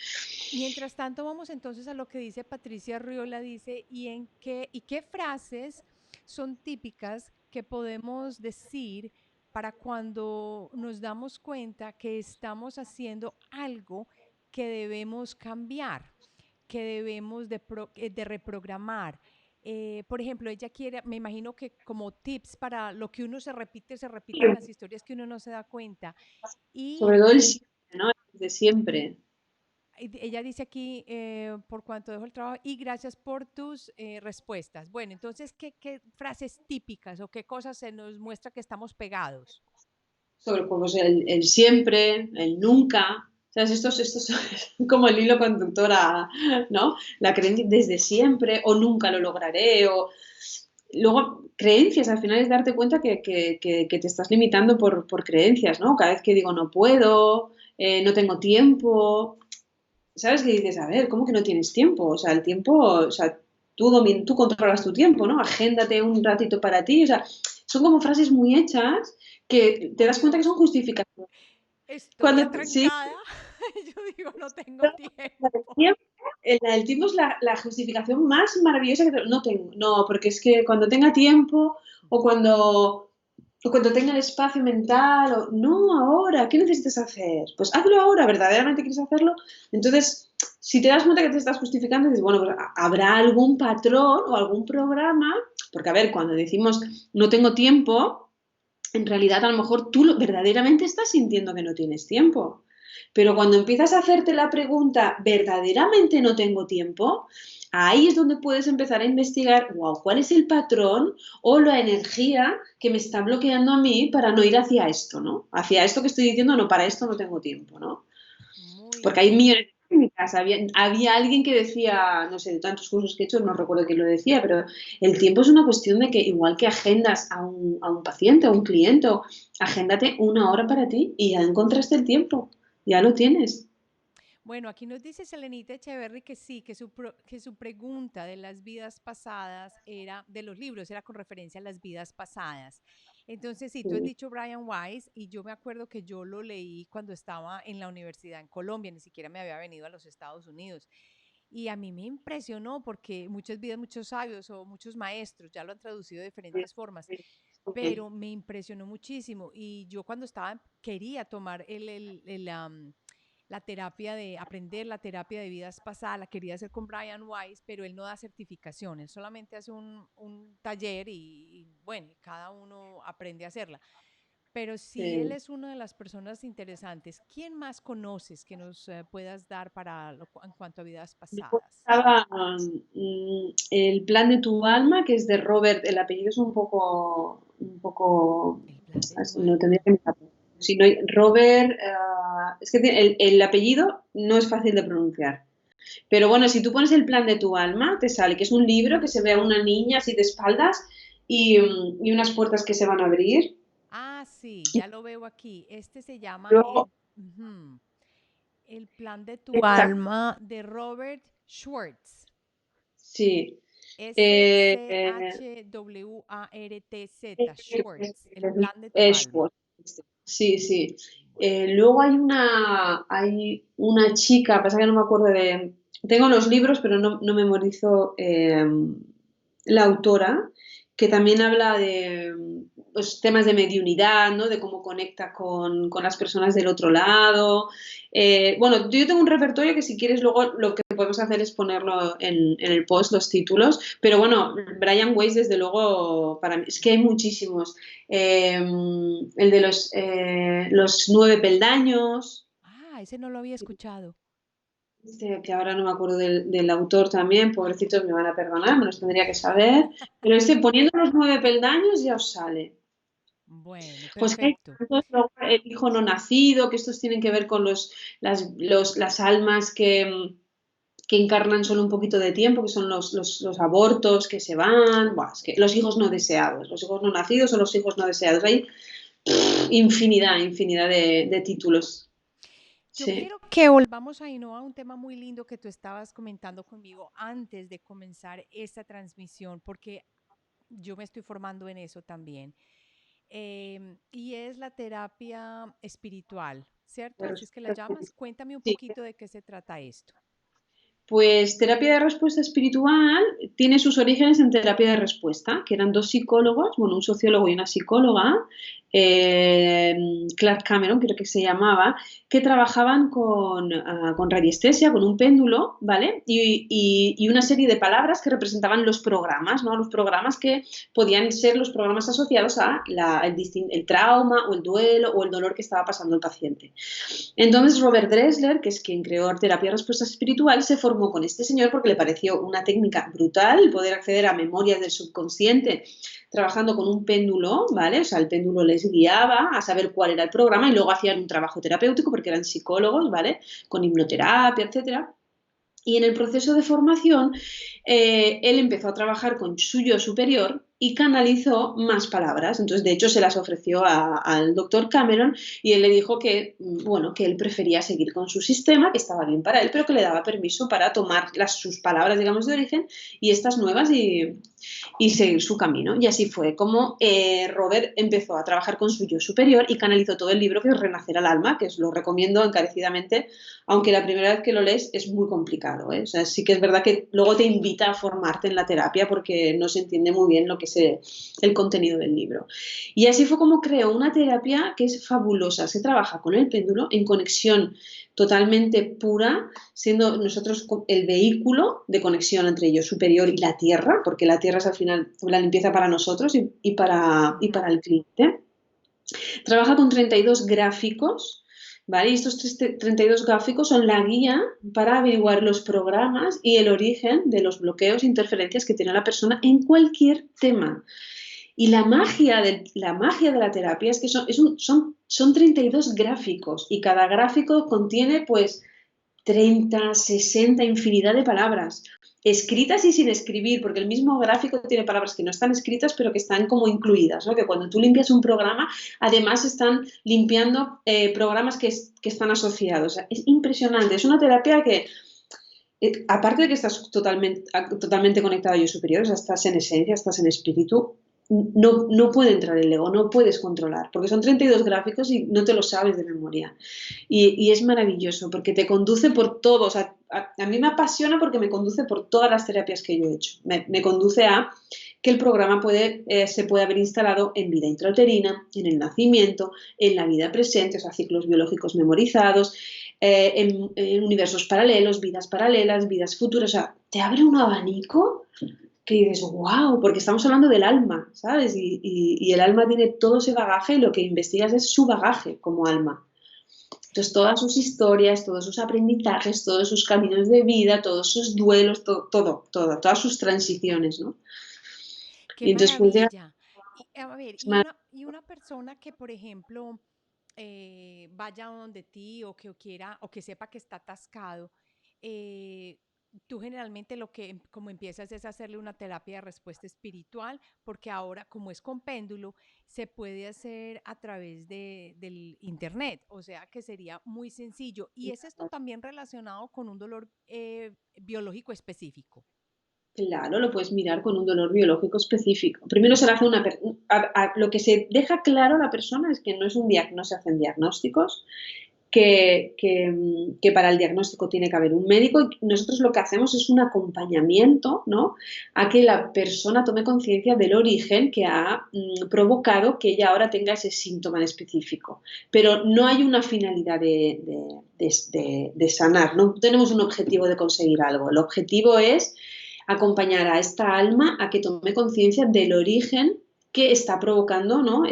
Mientras tanto, vamos entonces a lo que dice Patricia Riola. Dice, ¿y qué frases son típicas que podemos decir para cuando nos damos cuenta que estamos haciendo algo que debemos cambiar, que debemos de reprogramar? Por ejemplo, ella quiere, me imagino que como tips para lo que uno se repiten las historias que uno no se da cuenta. Y Sobre todo el siempre, ¿no? De siempre. ella dice aquí, por cuanto dejo el trabajo, y gracias por tus respuestas. Bueno, entonces, ¿qué frases típicas o qué cosas se nos muestra que estamos pegados? Sobre pues, el siempre, el nunca. ¿Sabes? Estos son como el hilo conductor a, ¿no? La creencia desde siempre, o nunca lo lograré, o luego creencias, al final es darte cuenta que te estás limitando por creencias, ¿no? Cada vez que digo no puedo, no tengo tiempo, ¿sabes? Que dices, a ver, ¿cómo que no tienes tiempo? O sea, el tiempo, o sea, tú controlas tu tiempo, ¿no? Agéndate un ratito para ti, o sea, son como frases muy hechas que te das cuenta que son Dios, justificaciones. estoy Cuando, sí, atrancada. Yo digo, no tengo tiempo. el tiempo es la justificación más maravillosa que no tengo. No, porque es que cuando tenga tiempo o cuando tenga el espacio mental, no ahora, ¿qué necesitas hacer? Pues hazlo ahora, ¿verdaderamente quieres hacerlo? Entonces, si te das cuenta que te estás justificando, dices, bueno, pues habrá algún patrón o algún programa, porque a ver, cuando decimos no tengo tiempo, en realidad a lo mejor tú verdaderamente estás sintiendo que no tienes tiempo. Pero cuando empiezas a hacerte la pregunta, ¿verdaderamente no tengo tiempo? Ahí es donde puedes empezar a investigar, wow, ¿cuál es el patrón o la energía que me está bloqueando a mí para no ir hacia esto, ¿no? Hacia esto que estoy diciendo, no, para esto no tengo tiempo, ¿no? Muy Porque hay bien. millones de técnicas. Había alguien que decía, no sé, de tantos cursos que he hecho, no recuerdo quién lo decía, pero el tiempo es una cuestión de que igual que agendas a un paciente, a un cliente, agéndate una hora para ti y ya encontraste el tiempo, ya lo tienes. Bueno, aquí nos dice Selenita Echeverry que sí, que su pregunta de las vidas pasadas era, de los libros, era con referencia a las vidas pasadas. Entonces, sí, tú has Sí, dicho Brian Weiss y yo me acuerdo que yo lo leí cuando estaba en la universidad en Colombia, ni siquiera me había venido a los Estados Unidos. Y a mí me impresionó porque muchas vidas, muchos sabios o muchos maestros ya lo han traducido de sí, diferentes formas, sí. pero me impresionó muchísimo. Y yo cuando estaba, quería tomar la terapia de aprender la terapia de vidas pasadas, la quería hacer con Brian Weiss, pero él no da certificación, él solamente hace un taller y bueno, cada uno aprende a hacerla. Pero sí, él Sí. es una de las personas interesantes. ¿Quién más conoces que nos puedas dar en cuanto a vidas Luego pasadas? estaba El plan de tu alma, que es de Robert, el apellido es un poco, El plan de tu no tendría alma. que mirar. Si no, Robert, es que el apellido no es fácil de pronunciar. Pero bueno, si tú pones el plan de tu alma, te sale que es un libro que se ve a una niña así de espaldas y unas puertas que se van a abrir. Ah, sí, ya lo veo aquí. Este se llama Luego, ujú. El plan de tu Exacto, alma de Robert Schwartz. sí. Eh, Schwartz. Schwartz. El plan de tu alma. Eso, sí, sí. Luego hay una chica, pasa que no me acuerdo de. Tengo los libros, pero no memorizo la autora, que también habla de pues, temas de mediunidad, ¿no? De cómo conecta con las personas del otro lado. Bueno, yo tengo un repertorio que si quieres luego lo que podemos hacer es ponerlo en el post, los títulos, pero bueno, Brian Weiss desde luego, para mí, es que hay muchísimos. El de los 9 peldaños, Ese no lo había escuchado. que ahora no me acuerdo del autor también, pobrecitos me van a perdonar, me los tendría que saber, pero poniendo los 9 peldaños ya os sale. Bueno, Pues hay perfecto. tantos, luego el hijo no nacido, que estos tienen que ver con las almas que encarnan solo un poquito de tiempo, que son los abortos que se van, buah, es que los hijos no deseados, los hijos no nacidos o los hijos no deseados. Hay infinidad de títulos. Yo Sí, quiero que volvamos a Ainhoa, a un tema muy lindo que tú estabas comentando conmigo antes de comenzar esta transmisión, porque yo me estoy formando en eso también. Y es la terapia espiritual, ¿cierto? Así es que la llamas. Cuéntame un sí. poquito de qué se trata esto. Pues terapia de respuesta espiritual tiene sus orígenes en terapia de respuesta, que eran dos psicólogos, bueno, un sociólogo y una psicóloga, eh, Clark Cameron creo que se llamaba, que trabajaban con radiestesia, con un péndulo, ¿vale? Y una serie de palabras que representaban los programas, ¿no? Los programas que podían ser los programas asociados a el trauma o el duelo o el dolor que estaba pasando el paciente. Entonces Robert Dressler, que es quien creó terapia de respuesta espiritual, se formó con este señor porque le pareció una técnica brutal poder acceder a memorias del subconsciente trabajando con un péndulo, ¿vale? O sea, el péndulo les guiaba a saber cuál era el programa y luego hacían un trabajo terapéutico porque eran psicólogos, ¿vale? Con hipnoterapia, etcétera. Y en el proceso de formación, él empezó a trabajar con su yo superior y canalizó más palabras. Entonces, de hecho, se las ofreció al doctor Cameron y él le dijo que, bueno, que él prefería seguir con su sistema, que estaba bien para él, pero que le daba permiso para tomar sus palabras, digamos, de origen y estas nuevas y seguir su camino. Y así fue como Robert empezó a trabajar con su yo superior y canalizó todo el libro que es Renacer al alma, que os lo recomiendo encarecidamente, aunque la primera vez que lo lees es muy complicado, ¿eh? O sea, sí que es verdad que luego te invita a formarte en la terapia porque no se entiende muy bien lo que es el contenido del libro. Y así fue como creó una terapia que es fabulosa. Se trabaja con el péndulo en conexión totalmente pura, siendo nosotros el vehículo de conexión entre yo superior y la tierra, porque la tierra es al final la limpieza para nosotros y para Ujú. el cliente. Trabaja con 32 gráficos, ¿vale? Y estos 32 gráficos son la guía para averiguar los programas y el origen de los bloqueos e interferencias que tiene la persona en cualquier tema. Y la magia de la terapia es que son 32 gráficos y cada gráfico contiene pues 30, 60, infinidad de palabras, escritas y sin escribir, porque el mismo gráfico tiene palabras que no están escritas, pero que están como incluidas, ¿no? Que cuando tú limpias un programa, además están limpiando programas que están asociados. O sea, es impresionante, es una terapia que, aparte de que estás totalmente conectado a yo superior, o sea, estás en esencia, estás en espíritu, no puede entrar el ego, no puedes controlar, porque son 32 gráficos y no te lo sabes de memoria. Y es maravilloso porque te conduce por todo. O sea, a mí me apasiona porque me conduce por todas las terapias que yo he hecho. Me conduce a que el programa se puede haber instalado en vida intrauterina, en el nacimiento, en la vida presente, o sea, ciclos biológicos memorizados, en universos paralelos, vidas futuras. O sea, te abre un abanico que dices, wow, porque estamos hablando del alma, ¿sabes? Y el alma tiene todo ese bagaje y lo que investigas es su bagaje como alma. Entonces, todas sus historias, todos sus aprendizajes, todos sus caminos de vida, todos sus duelos, todas sus transiciones, ¿no? Qué Y entonces, pues ya, maravilla. Y, a ver, es y una persona que, por ejemplo, vaya donde ti o que quiera o que sepa que está atascado, eh, tú generalmente lo que como empiezas es hacerle una terapia de respuesta espiritual, porque ahora como es con péndulo, se puede hacer a través del internet, o sea que sería muy sencillo. ¿Y es esto también relacionado con un dolor biológico específico? Claro, lo puedes mirar con un dolor biológico específico. Primero se le hace lo que se deja claro a la persona es que no es un no se hacen diagnósticos, que para el diagnóstico tiene que haber un médico y nosotros lo que hacemos es un acompañamiento, ¿no? A que la persona tome conciencia del origen que ha provocado que ella ahora tenga ese síntoma en específico. Pero no hay una finalidad de sanar, no tenemos un objetivo de conseguir algo. El objetivo es acompañar a esta alma a que tome conciencia del origen que está provocando, ¿no?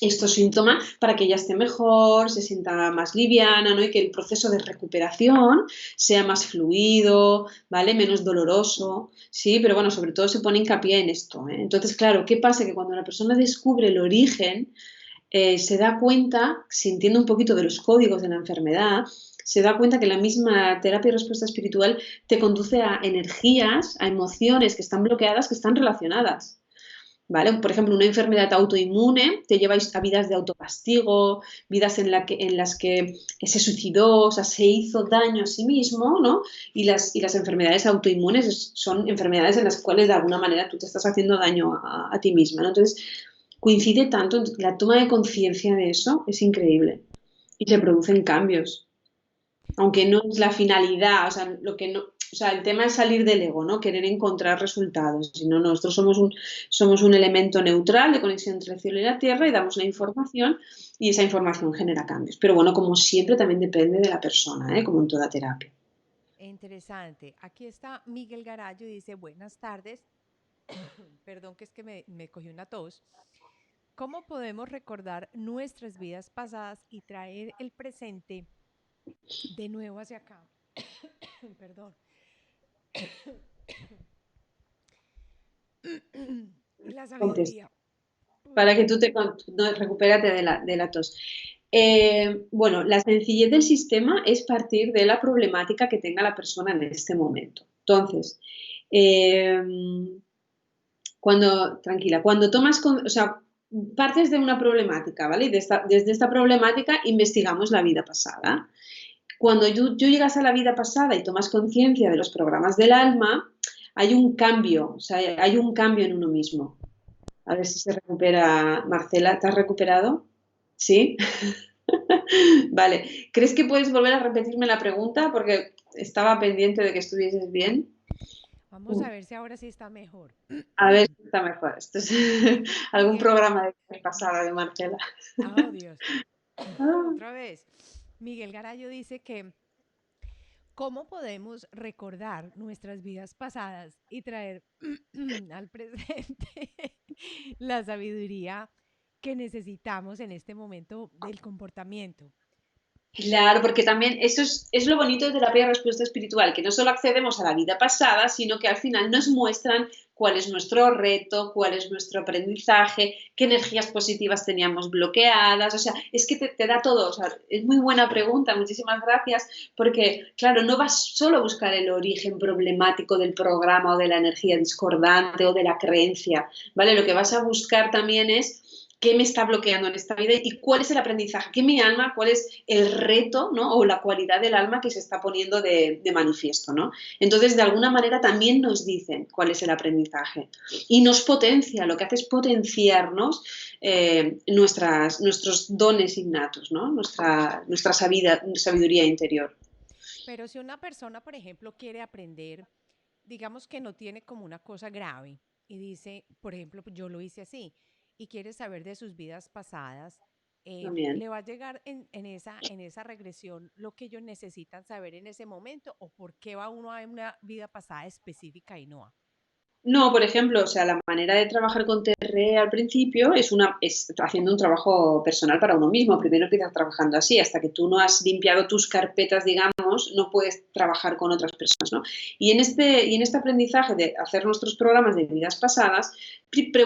Estos síntomas para que ella esté mejor, se sienta más liviana, ¿no? Y que el proceso de recuperación sea más fluido, ¿vale? Menos doloroso, ¿sí? Pero bueno, sobre todo se pone hincapié en esto, ¿eh? Entonces, claro, ¿qué pasa? Que cuando la persona descubre el origen, se da cuenta, sintiendo un poquito de los códigos de la enfermedad, se da cuenta que la misma terapia de respuesta espiritual te conduce a energías, a emociones que están bloqueadas, que están relacionadas. ¿Vale? Por ejemplo, una enfermedad autoinmune te lleva a vidas de autocastigo, vidas en las que se suicidó, o sea, se hizo daño a sí mismo, ¿no? Y las enfermedades autoinmunes son enfermedades en las cuales de alguna manera tú te estás haciendo daño a ti misma, ¿no? Entonces, coincide tanto, la toma de conciencia de eso es increíble y se producen cambios, aunque no es la finalidad, o sea, lo que no, o sea, el tema es salir del ego, ¿no? Querer encontrar resultados, sino nosotros somos un elemento neutral de conexión entre el cielo y la tierra y damos la información y esa información genera cambios. Pero bueno, como siempre también depende de la persona, ¿eh? Como en toda terapia. Interesante. Aquí está Miguel Garayo, dice, buenas tardes. Perdón que es que me cogí una tos. ¿Cómo podemos recordar nuestras vidas pasadas y traer el presente de nuevo hacia acá? Perdón. La Contesta. sabiduría. Para que tú no, recupérate de la tos. Bueno, la sencillez del sistema es partir de la problemática que tenga la persona en este momento. Entonces, eh, cuando tomas, o sea, partes de una problemática, ¿vale? Y desde esta problemática investigamos la vida pasada. Cuando tú llegas a la vida pasada y tomas conciencia de los programas del alma, hay un cambio, o sea, hay un cambio en uno mismo. A ver si se recupera. Marcela, ¿te has recuperado? ¿Sí? Vale. ¿Crees que puedes volver a repetirme la pregunta? Porque estaba pendiente de que estuvieses bien. Vamos a ver si ahora sí está mejor. A ver si está mejor. Esto es algún Miguel, programa de pasada de Marcela. oh Dios, Ah. otra vez. Miguel Garayo dice que ¿cómo podemos recordar nuestras vidas pasadas y traer al presente la sabiduría que necesitamos en este momento del comportamiento? Claro, porque también eso es lo bonito de terapia de respuesta espiritual, que no solo accedemos a la vida pasada, sino que al final nos muestran cuál es nuestro reto, cuál es nuestro aprendizaje, qué energías positivas teníamos bloqueadas, o sea, es que te da todo, o sea, es muy buena pregunta, muchísimas gracias, porque claro, no vas solo a buscar el origen problemático del programa o de la energía discordante o de la creencia, ¿vale? Lo que vas a buscar también es qué me está bloqueando en esta vida y cuál es el aprendizaje, qué mi alma, cuál es el reto, ¿no? O la cualidad del alma que se está poniendo de manifiesto, ¿no? Entonces, de alguna manera también nos dicen cuál es el aprendizaje y nos potencia, lo que hace es potenciarnos nuestros dones innatos, ¿no? Nuestra sabiduría interior. Pero si una persona, por ejemplo, quiere aprender, digamos que no tiene como una cosa grave y dice, por ejemplo, yo lo hice así, y quiere saber de sus vidas pasadas, También. ¿le va a llegar en esa regresión lo que ellos necesitan saber en ese momento o por qué va uno a una vida pasada específica y no a? No, por ejemplo, o sea, la manera de trabajar con TRE al principio es haciendo un trabajo personal para uno mismo. Primero empiezas trabajando así, hasta que tú no has limpiado tus carpetas, digamos, no puedes trabajar con otras personas, ¿no? Y en este aprendizaje de hacer nuestros programas de vidas pasadas,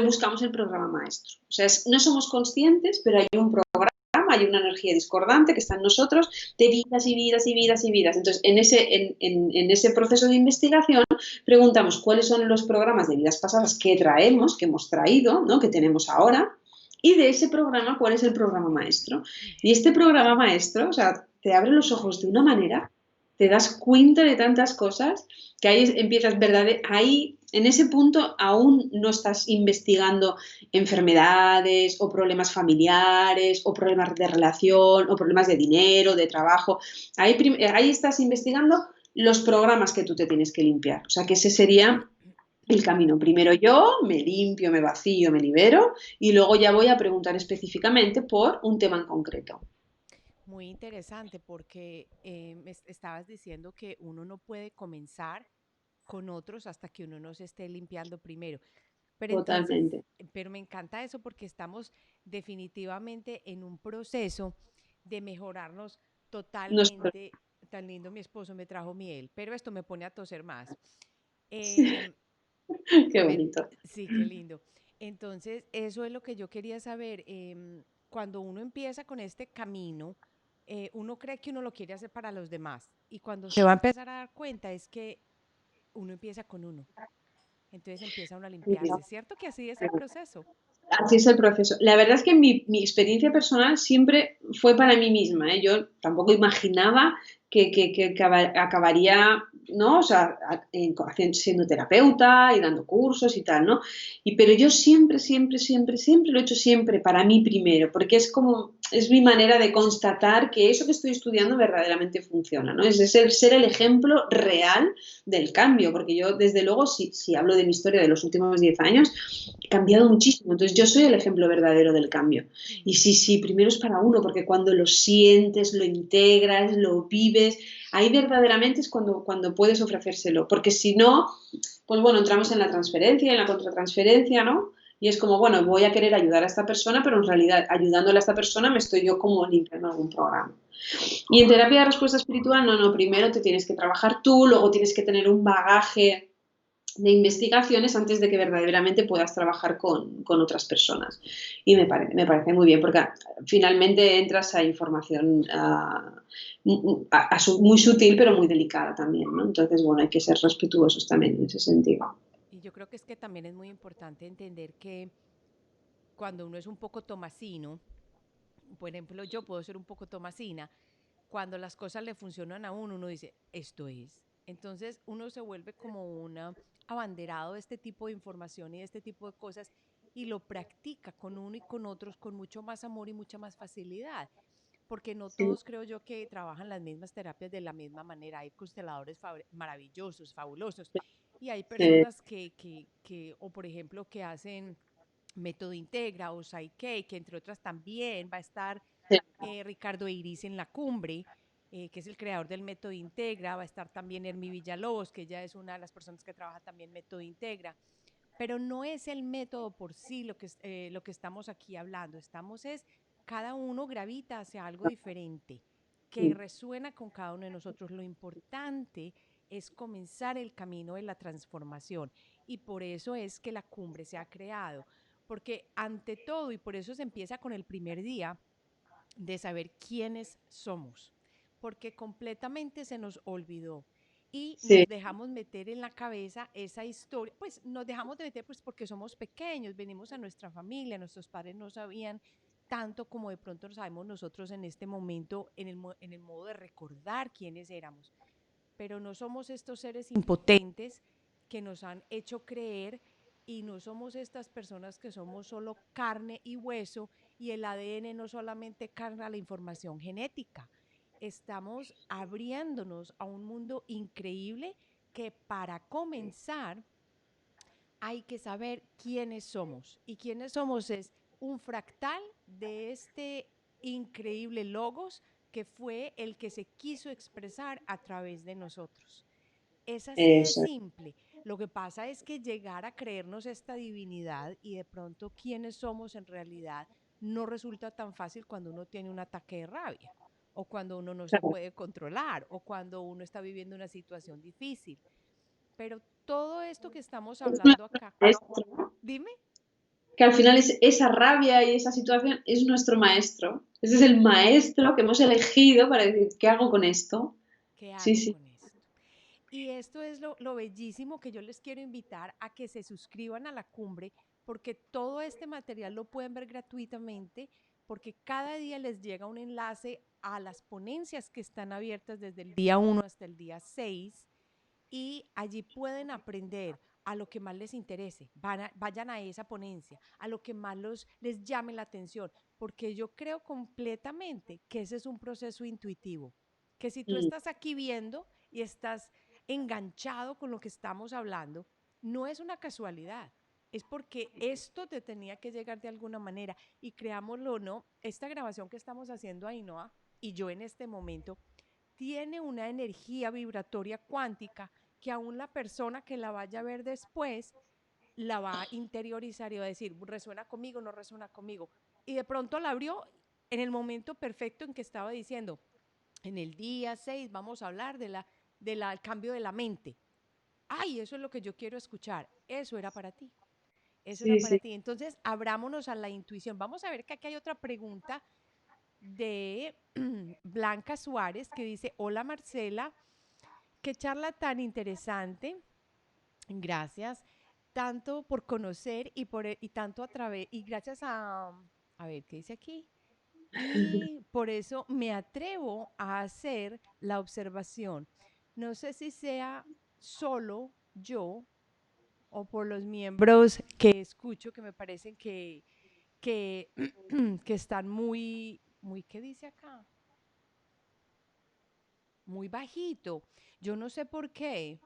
buscamos el programa maestro. O sea, no somos conscientes, pero hay un programa hay una energía discordante que está en nosotros de vidas y vidas y vidas y vidas. Entonces, en ese proceso de investigación, preguntamos cuáles son los programas de vidas pasadas que traemos, que hemos traído, ¿no? Que tenemos ahora, y de ese programa, ¿cuál es el programa maestro? Y este programa maestro, o sea, te abre los ojos de una manera, te das cuenta de tantas cosas, que ahí empiezas, ¿verdad? Ahí, en ese punto, aún no estás investigando enfermedades o problemas familiares o problemas de relación o problemas de dinero, de trabajo. Ahí estás investigando los programas que tú te tienes que limpiar. O sea, que ese sería el camino. Primero yo me limpio, me vacío, me libero y luego ya voy a preguntar específicamente por un tema en concreto. Muy interesante porque estabas diciendo que uno no puede comenzar con otros hasta que uno no se esté limpiando primero. Pero entonces, Totalmente. pero me encanta eso porque estamos definitivamente en un proceso de mejorarnos Nos- totalmente. Tan lindo, mi esposo me trajo miel, pero esto me pone a toser más. Em, Qué pero, bonito. sí, qué lindo. Entonces, eso es lo que yo quería saber. Cuando uno empieza con este camino, uno cree que uno lo quiere hacer para los demás y cuando se va a empezar a dar cuenta es que uno empieza con uno. Entonces empieza uno a limpiarse. ¿Cierto que así es el proceso? Así es el proceso. La verdad es que mi experiencia personal siempre fue para mí misma, ¿eh? Yo tampoco imaginaba que acabaría, ¿no? O sea, siendo terapeuta y dando cursos y tal, ¿no? Pero yo siempre, siempre, siempre, siempre lo he hecho siempre para mí primero, porque es como, es mi manera de constatar que eso que estoy estudiando verdaderamente funciona, ¿no? Es ser el ejemplo real del cambio, porque yo, desde luego, si hablo de mi historia de los últimos 10 años, he cambiado muchísimo. Entonces, yo soy el ejemplo verdadero del cambio. Y sí, sí, primero es para uno, porque cuando lo sientes, lo integras, lo vives, ahí verdaderamente es cuando puedes ofrecérselo. Porque si no, pues bueno, entramos en la transferencia, en la contratransferencia, ¿no? Y es como, bueno, voy a querer ayudar a esta persona, pero en realidad ayudándole a esta persona me estoy yo como limpiando algún programa. Y en terapia de respuesta espiritual, no, no, primero te tienes que trabajar tú, luego tienes que tener un bagaje de investigaciones antes de que verdaderamente puedas trabajar con otras personas. Y me parece muy bien, porque finalmente entras a información muy sutil, pero muy delicada también, ¿no? Entonces, bueno, hay que ser respetuosos también en ese sentido. Y yo creo que es que también es muy importante entender que cuando uno es un poco tomasino, por ejemplo, yo puedo ser un poco tomasina, cuando las cosas le funcionan a uno, uno dice, esto es. Entonces uno se vuelve como un abanderado de este tipo de información y de este tipo de cosas y lo practica con uno y con otros con mucho más amor y mucha más facilidad. Porque no Sí, todos creo yo que trabajan las mismas terapias de la misma manera. Hay consteladores maravillosos, fabulosos, y hay sí, personas o por ejemplo, que hacen Método Integra o Psyche, que entre otras también va a estar sí, Ricardo Iris en la cumbre, que es el creador del Método Integra, va a estar también Hermi Villalobos, que ella es una de las personas que trabaja también Método Integra, pero no es el método por sí lo que estamos aquí hablando, cada uno gravita hacia algo diferente, que resuena con cada uno de nosotros. Lo importante es comenzar el camino de la transformación y por eso es que la cumbre se ha creado, porque ante todo, y por eso se empieza con el primer día, de saber quiénes somos, porque completamente se nos olvidó y sí, nos dejamos meter en la cabeza esa historia, pues nos dejamos de meter pues porque somos pequeños, venimos a nuestra familia, nuestros padres no sabían tanto como de pronto lo sabemos nosotros en este momento, en el modo de recordar quiénes éramos, pero no somos estos seres impotentes que nos han hecho creer y no somos estas personas que somos solo carne y hueso y el ADN no solamente carga la información genética. Estamos abriéndonos a un mundo increíble que para comenzar hay que saber quiénes somos. Y quiénes somos es un fractal de este increíble logos que fue el que se quiso expresar a través de nosotros. Es así de eso. simple. Lo que pasa es que llegar a creernos esta divinidad y de pronto quiénes somos en realidad no resulta tan fácil cuando uno tiene un ataque de rabia o cuando uno no se Claro. puede controlar o cuando uno está viviendo una situación difícil. Pero todo esto que estamos Es una hablando acá, maestra, dime. que al final esa rabia y esa situación es nuestro maestro. Ese es el maestro que hemos elegido para decir, ¿qué hago con esto? ¿Qué Sí, hago sí. con esto? Y esto es lo bellísimo que yo les quiero invitar a que se suscriban a la cumbre, porque todo este material lo pueden ver gratuitamente, porque cada día les llega un enlace a las ponencias que están abiertas desde el día 1 hasta el día 6 y allí pueden aprender a lo que más les interese. Vayan a esa ponencia, a lo que más les llame la atención, porque yo creo completamente que ese es un proceso intuitivo, que si tú Mm, estás aquí viendo y estás enganchado con lo que estamos hablando, no es una casualidad. Es porque esto te tenía que llegar de alguna manera. Y creámoslo o no, esta grabación que estamos haciendo Ainhoa y yo en este momento tiene una energía vibratoria cuántica que aún la persona que la vaya a ver después la va a interiorizar y va a decir, resuena conmigo, no resuena conmigo. Y de pronto la abrió en el momento perfecto en que estaba diciendo, en el día 6 vamos a hablar del cambio de la mente. Ay, eso es lo que yo quiero escuchar. Eso era para ti. Eso era sí, para sí. ti. Entonces, abrámonos a la intuición. Vamos a ver que aquí hay otra pregunta de Blanca Suárez que dice, hola Marcela, qué charla tan interesante. Gracias. Tanto por conocer y tanto a través, y gracias a ver, ¿qué dice aquí? Y por eso me atrevo a hacer la observación. No sé si sea solo yo o por los miembros que escucho que me parecen que, que están ¿qué dice acá? Muy bajito. Yo no sé por qué.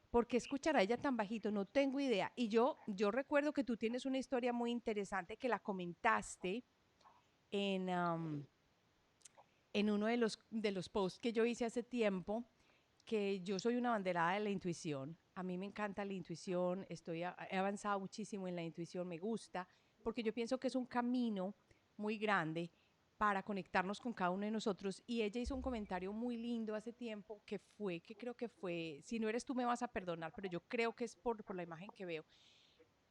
¿Por qué escuchará ella tan bajito? No tengo idea. Y yo recuerdo que tú tienes una historia muy interesante que la comentaste en, en uno de los posts que yo hice hace tiempo, que yo soy una banderada de la intuición. A mí me encanta la intuición, he avanzado muchísimo en la intuición, me gusta, porque yo pienso que es un camino muy grande para conectarnos con cada uno de nosotros. Y ella hizo un comentario muy lindo hace tiempo que creo que fue, si no eres tú me vas a perdonar, pero yo creo que es por la imagen que veo,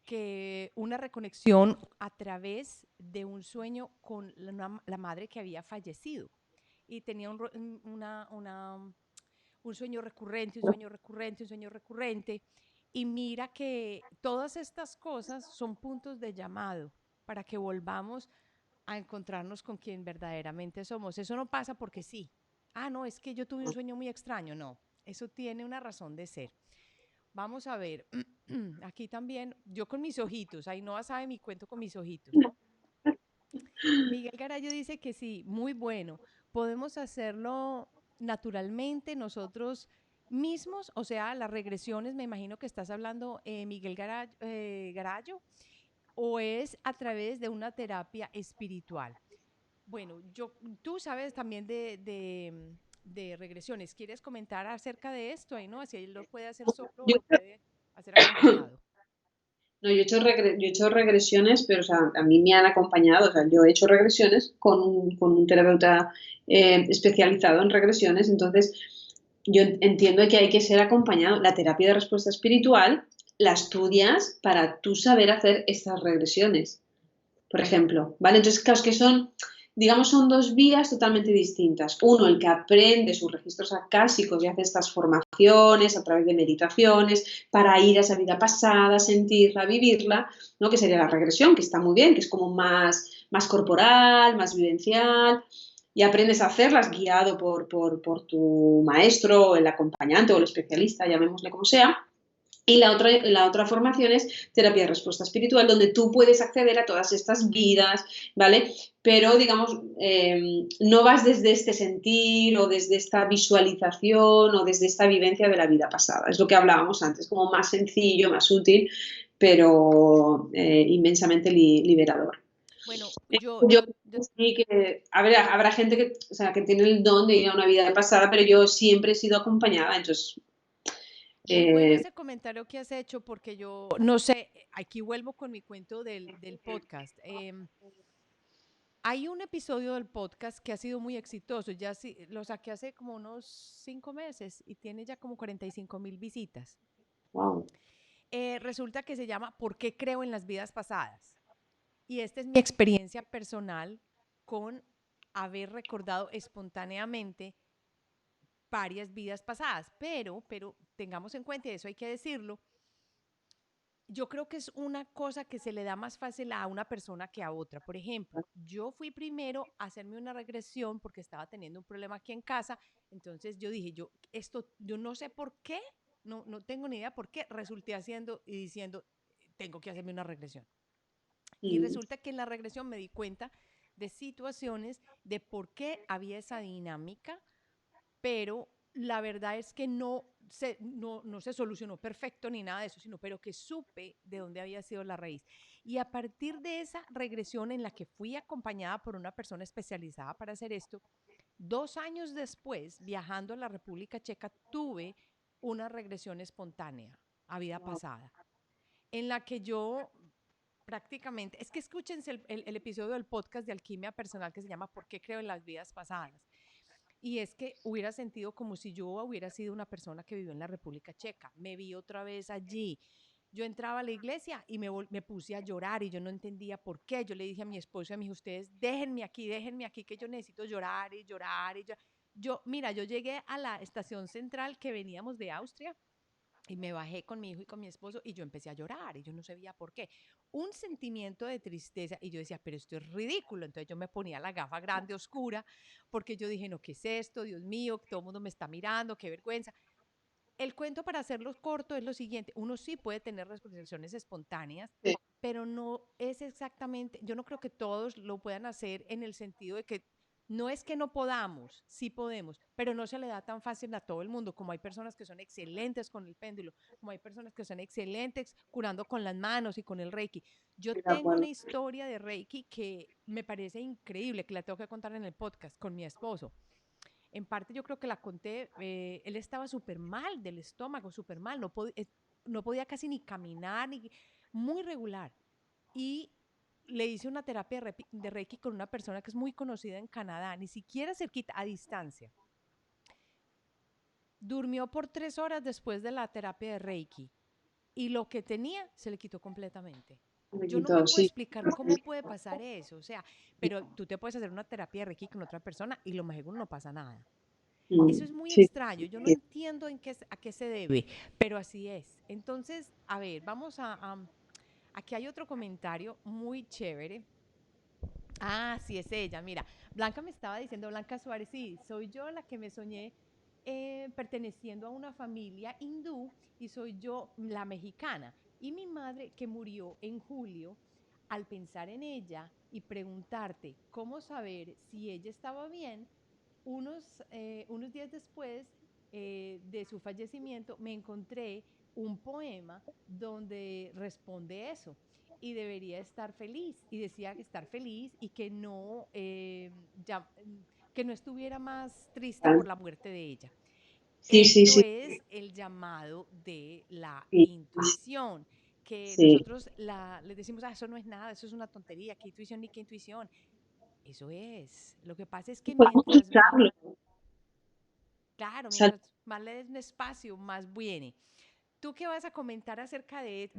que una reconexión a través de un sueño con la madre que había fallecido y tenía un sueño recurrente, un sueño recurrente, un sueño recurrente. Y mira que todas estas cosas son puntos de llamado para que volvamos a encontrarnos con quien verdaderamente somos. Eso no pasa porque sí. Ah, no, es que yo tuve un sueño muy extraño. No, eso tiene una razón de ser. Vamos a ver, aquí también, yo con mis ojitos, ahí no sabe mi cuento con mis ojitos. Miguel Garayo dice que sí, muy bueno. Podemos hacerlo naturalmente nosotros mismos, o sea, las regresiones, me imagino que estás hablando, Miguel Garayo, o es a través de una terapia espiritual. Bueno, tú sabes también de regresiones. ¿Quieres comentar acerca de esto? Ahí no, si él lo puede hacer solo o Yo, lo puede hacer acompañado. no, yo he hecho regresiones, pero o sea, a mí me han acompañado. O sea, yo he hecho regresiones con un terapeuta especializado en regresiones. Entonces, yo entiendo que hay que ser acompañado. La terapia de respuesta espiritual la estudias para tú saber hacer estas regresiones, por ejemplo, ¿vale? Entonces, claro, es que son, digamos, son dos vías totalmente distintas. Uno, el que aprende sus registros acásicos y hace estas formaciones a través de meditaciones para ir a esa vida pasada, sentirla, vivirla, ¿no? Que sería la regresión, que está muy bien, que es como más corporal, más vivencial, y aprendes a hacerlas guiado por tu maestro, o el acompañante o el especialista, llamémosle como sea. Y la otra formación es terapia de respuesta espiritual, donde tú puedes acceder a todas estas vidas, ¿vale? Pero, digamos, no vas desde este sentir o desde esta visualización o desde esta vivencia de la vida pasada. Es lo que hablábamos antes, como más sencillo, más útil, pero inmensamente liberador. Bueno, Yo sí que habrá gente que, o sea, que tiene el don de ir a una vida pasada, pero yo siempre he sido acompañada, entonces muy bueno eh, ese comentario que has hecho porque yo no sé, aquí vuelvo con mi cuento del podcast. Hay un episodio del podcast que ha sido muy exitoso, ya lo saqué hace como unos 5 meses y tiene ya como 45,000 visitas. wow. Resulta que se llama ¿Por qué creo en las vidas pasadas? Y esta es mi experiencia personal con haber recordado espontáneamente varias vidas pasadas, pero tengamos en cuenta, y eso hay que decirlo, yo creo que es una cosa que se le da más fácil a una persona que a otra. Por ejemplo, yo fui primero a hacerme una regresión porque estaba teniendo un problema aquí en casa, entonces yo dije, yo no sé por qué, no tengo ni idea por qué, resulté haciendo y diciendo, tengo que hacerme una regresión. Y Mm. resulta que en la regresión me di cuenta de situaciones, de por qué había esa dinámica, pero la verdad es que no se solucionó perfecto ni nada de eso, sino pero que supe de dónde había sido la raíz. Y a partir de esa regresión en la que fui acompañada por una persona especializada para hacer esto, 2 años después, viajando a la República Checa, tuve una regresión espontánea a vida pasada, en la que yo prácticamente, es que escúchense el episodio del podcast de Alquimia Personal que se llama ¿Por qué creo en las vidas pasadas? Y es que hubiera sentido como si yo hubiera sido una persona que vivió en la República Checa. Me vi otra vez allí. Yo entraba a la iglesia y me puse a llorar y yo no entendía por qué. Yo le dije a mi esposo y a mi hijo, ustedes déjenme aquí, que yo necesito llorar y llorar y llorar. Mira, yo llegué a la estación central que veníamos de Austria y me bajé con mi hijo y con mi esposo y yo empecé a llorar y yo no sabía por qué. Un sentimiento de tristeza y yo decía, pero esto es ridículo. Entonces yo me ponía la gafa grande, oscura, porque yo dije, no, ¿qué es esto? Dios mío, todo el mundo me está mirando, qué vergüenza. El cuento, para hacerlo corto, es lo siguiente. Uno sí puede tener reflexiones espontáneas, Sí, pero no es exactamente, yo no creo que todos lo puedan hacer en el sentido de que no es que no podamos, sí podemos, pero no se le da tan fácil a todo el mundo, como hay personas que son excelentes con el péndulo, como hay personas que son excelentes curando con las manos y con el Reiki. Yo estoy de tengo una acuerdo. historia de Reiki que me parece increíble, que la tengo que contar en el podcast con mi esposo. En parte yo creo que la conté, él estaba súper mal del estómago, súper mal, no podía casi ni caminar, muy regular. Y le hice una terapia de Reiki con una persona que es muy conocida en Canadá, ni siquiera cerquita, a distancia. Durmió por 3 horas después de la terapia de Reiki y lo que tenía se le quitó completamente. Me Yo no me quito, puedo sí. explicar cómo puede pasar eso, o sea, pero tú te puedes hacer una terapia de Reiki con otra persona y lo más seguro no pasa nada. Eso Mm, es muy sí. extraño, yo no entiendo a qué se debe, pero así es. Entonces, a ver, aquí hay otro comentario muy chévere. Ah, sí, es ella. Mira, Blanca me estaba diciendo, Blanca Suárez, sí, soy yo la que me soñé perteneciendo a una familia hindú y soy yo la mexicana. Y mi madre, que murió en julio, al pensar en ella y preguntarte cómo saber si ella estaba bien, unos días después de su fallecimiento me encontré un poema donde responde eso y debería estar feliz y decía que estar feliz y que no estuviera más triste por la muerte de ella. Sí, sí, Esto sí, es el llamado de la sí, intuición, que sí. nosotros les decimos, eso no es nada, eso es una tontería, qué intuición ni qué intuición. Eso es. Lo que pasa es que Podemos mientras usarlo. claro, O sea, mientras más le des un espacio, más viene. ¿Tú qué vas a comentar acerca de...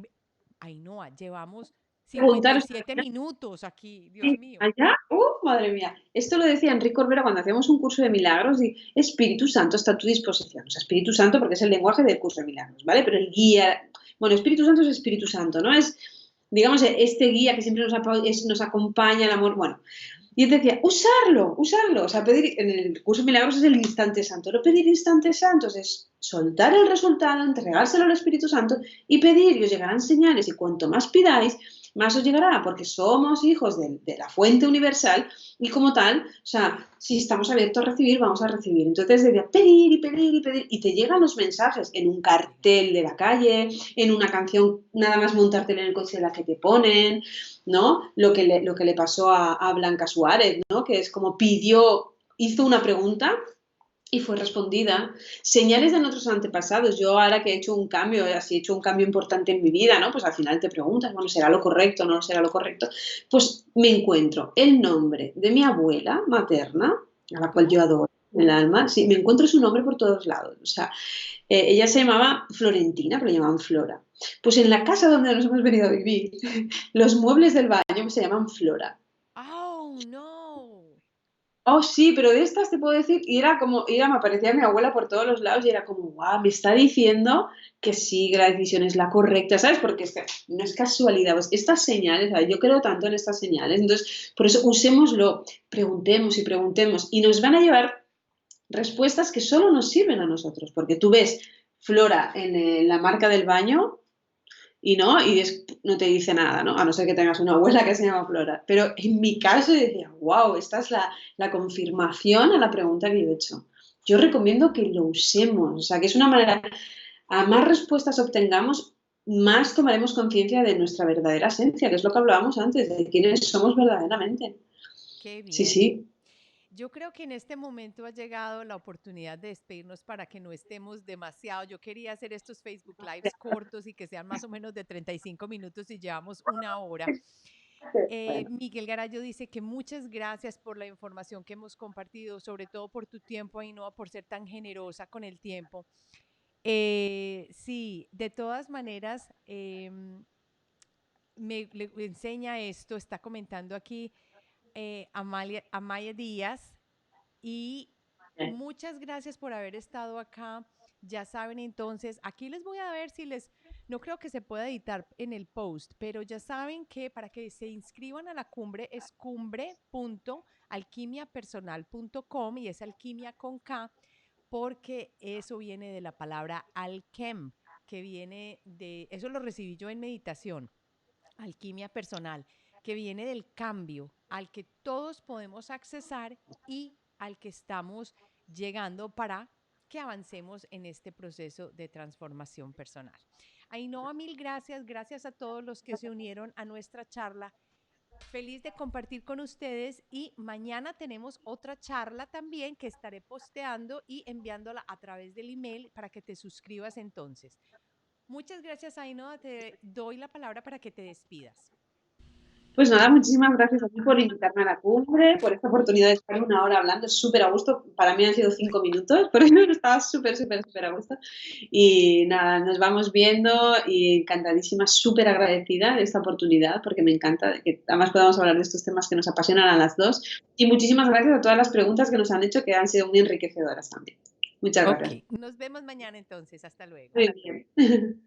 Ainhoa, llevamos preguntar, 57 minutos aquí, Dios mío. allá, madre mía. Esto lo decía Enrique Corbera cuando hacíamos un curso de milagros y Espíritu Santo está a tu disposición. O sea, Espíritu Santo porque es el lenguaje del curso de milagros, ¿vale? Pero el guía, bueno, Espíritu Santo es Espíritu Santo, ¿no? Es, digamos, este guía que siempre nos acompaña, el amor, bueno. Y él decía, usarlo. O sea, pedir, en el curso de milagros es el instante santo. No pedir instantes santos, es soltar el resultado, entregárselo al Espíritu Santo y pedir, y os llegarán señales. Y cuanto más pidáis, más os llegará, porque somos hijos de la fuente universal y como tal, o sea, si estamos abiertos a recibir, vamos a recibir. Entonces decía, pedir y pedir y pedir, y te llegan los mensajes en un cartel de la calle, en una canción, nada más montártela en el coche, la que te ponen, ¿no? Lo que le pasó a Blanca Suárez, ¿no? Que es como hizo una pregunta y fue respondida. Señales de nuestros antepasados. Yo ahora que he hecho un cambio, así he hecho un cambio importante en mi vida, ¿no? Pues al final te preguntas, bueno, ¿será lo correcto? ¿No será lo correcto? Pues me encuentro el nombre de mi abuela materna, a la cual ¿Cómo? yo adoro en el alma, sí, me encuentro su nombre por todos lados. O sea, Ella se llamaba Florentina, pero le llamaban Flora. Pues en la casa donde nos hemos venido a vivir, los muebles del baño se llaman Flora. Oh, no. Oh, sí, pero de estas te puedo decir, y era como, me aparecía mi abuela por todos los lados y era como, guau, me está diciendo que sí, que la decisión es la correcta, ¿sabes? Porque es que no es casualidad, pues estas señales, ¿sabes? Yo creo tanto en estas señales, entonces, por eso usémoslo, preguntemos y preguntemos, y nos van a llevar respuestas que solo nos sirven a nosotros, porque tú ves Flora en la marca del baño y no te dice nada, ¿no? A no ser que tengas una abuela que se llama Flora. Pero en mi caso yo decía, wow, esta es la confirmación a la pregunta que yo he hecho. Yo recomiendo que lo usemos, o sea, que es una manera, a más respuestas obtengamos, más tomaremos conciencia de nuestra verdadera esencia, que es lo que hablábamos antes, de quiénes somos verdaderamente. Qué Sí, bien. sí. Yo creo que en este momento ha llegado la oportunidad de despedirnos para que no estemos demasiado. Yo quería hacer estos Facebook Lives cortos y que sean más o menos de 35 minutos y llevamos una hora. Bueno, Miguel Garayo dice que muchas gracias por la información que hemos compartido, sobre todo por tu tiempo, Ainhoa, por ser tan generosa con el tiempo. Sí, de todas maneras, le enseña esto, está comentando aquí Amaya Díaz, y muchas gracias por haber estado acá. Ya saben, entonces, aquí les voy a ver si les, no creo que se pueda editar en el post, pero ya saben que para que se inscriban a la cumbre es cumbre.alquimiapersonal.com y es alquimia con K, porque eso viene de la palabra alquem, que viene de, eso lo recibí yo en meditación, alquimia personal, que viene del cambio al que todos podemos accesar y al que estamos llegando para que avancemos en este proceso de transformación personal. Ainhoa, mil gracias, gracias a todos los que se unieron a nuestra charla. Feliz de compartir con ustedes y mañana tenemos otra charla también que estaré posteando y enviándola a través del email para que te suscribas entonces. Muchas gracias, Ainhoa. Te doy la palabra para que te despidas. pues nada, muchísimas gracias a ti por invitarme a la cumbre, por esta oportunidad de estar una hora hablando, súper a gusto. Para mí han sido 5 minutos, por eso estaba súper, súper, súper a gusto. Y nada, nos vamos viendo y encantadísima, súper agradecida de esta oportunidad, porque me encanta que además podamos hablar de estos temas que nos apasionan a las dos. Y muchísimas gracias a todas las preguntas que nos han hecho, que han sido muy enriquecedoras también. Muchas Ok, gracias. nos vemos mañana entonces. Hasta luego. Muy bien.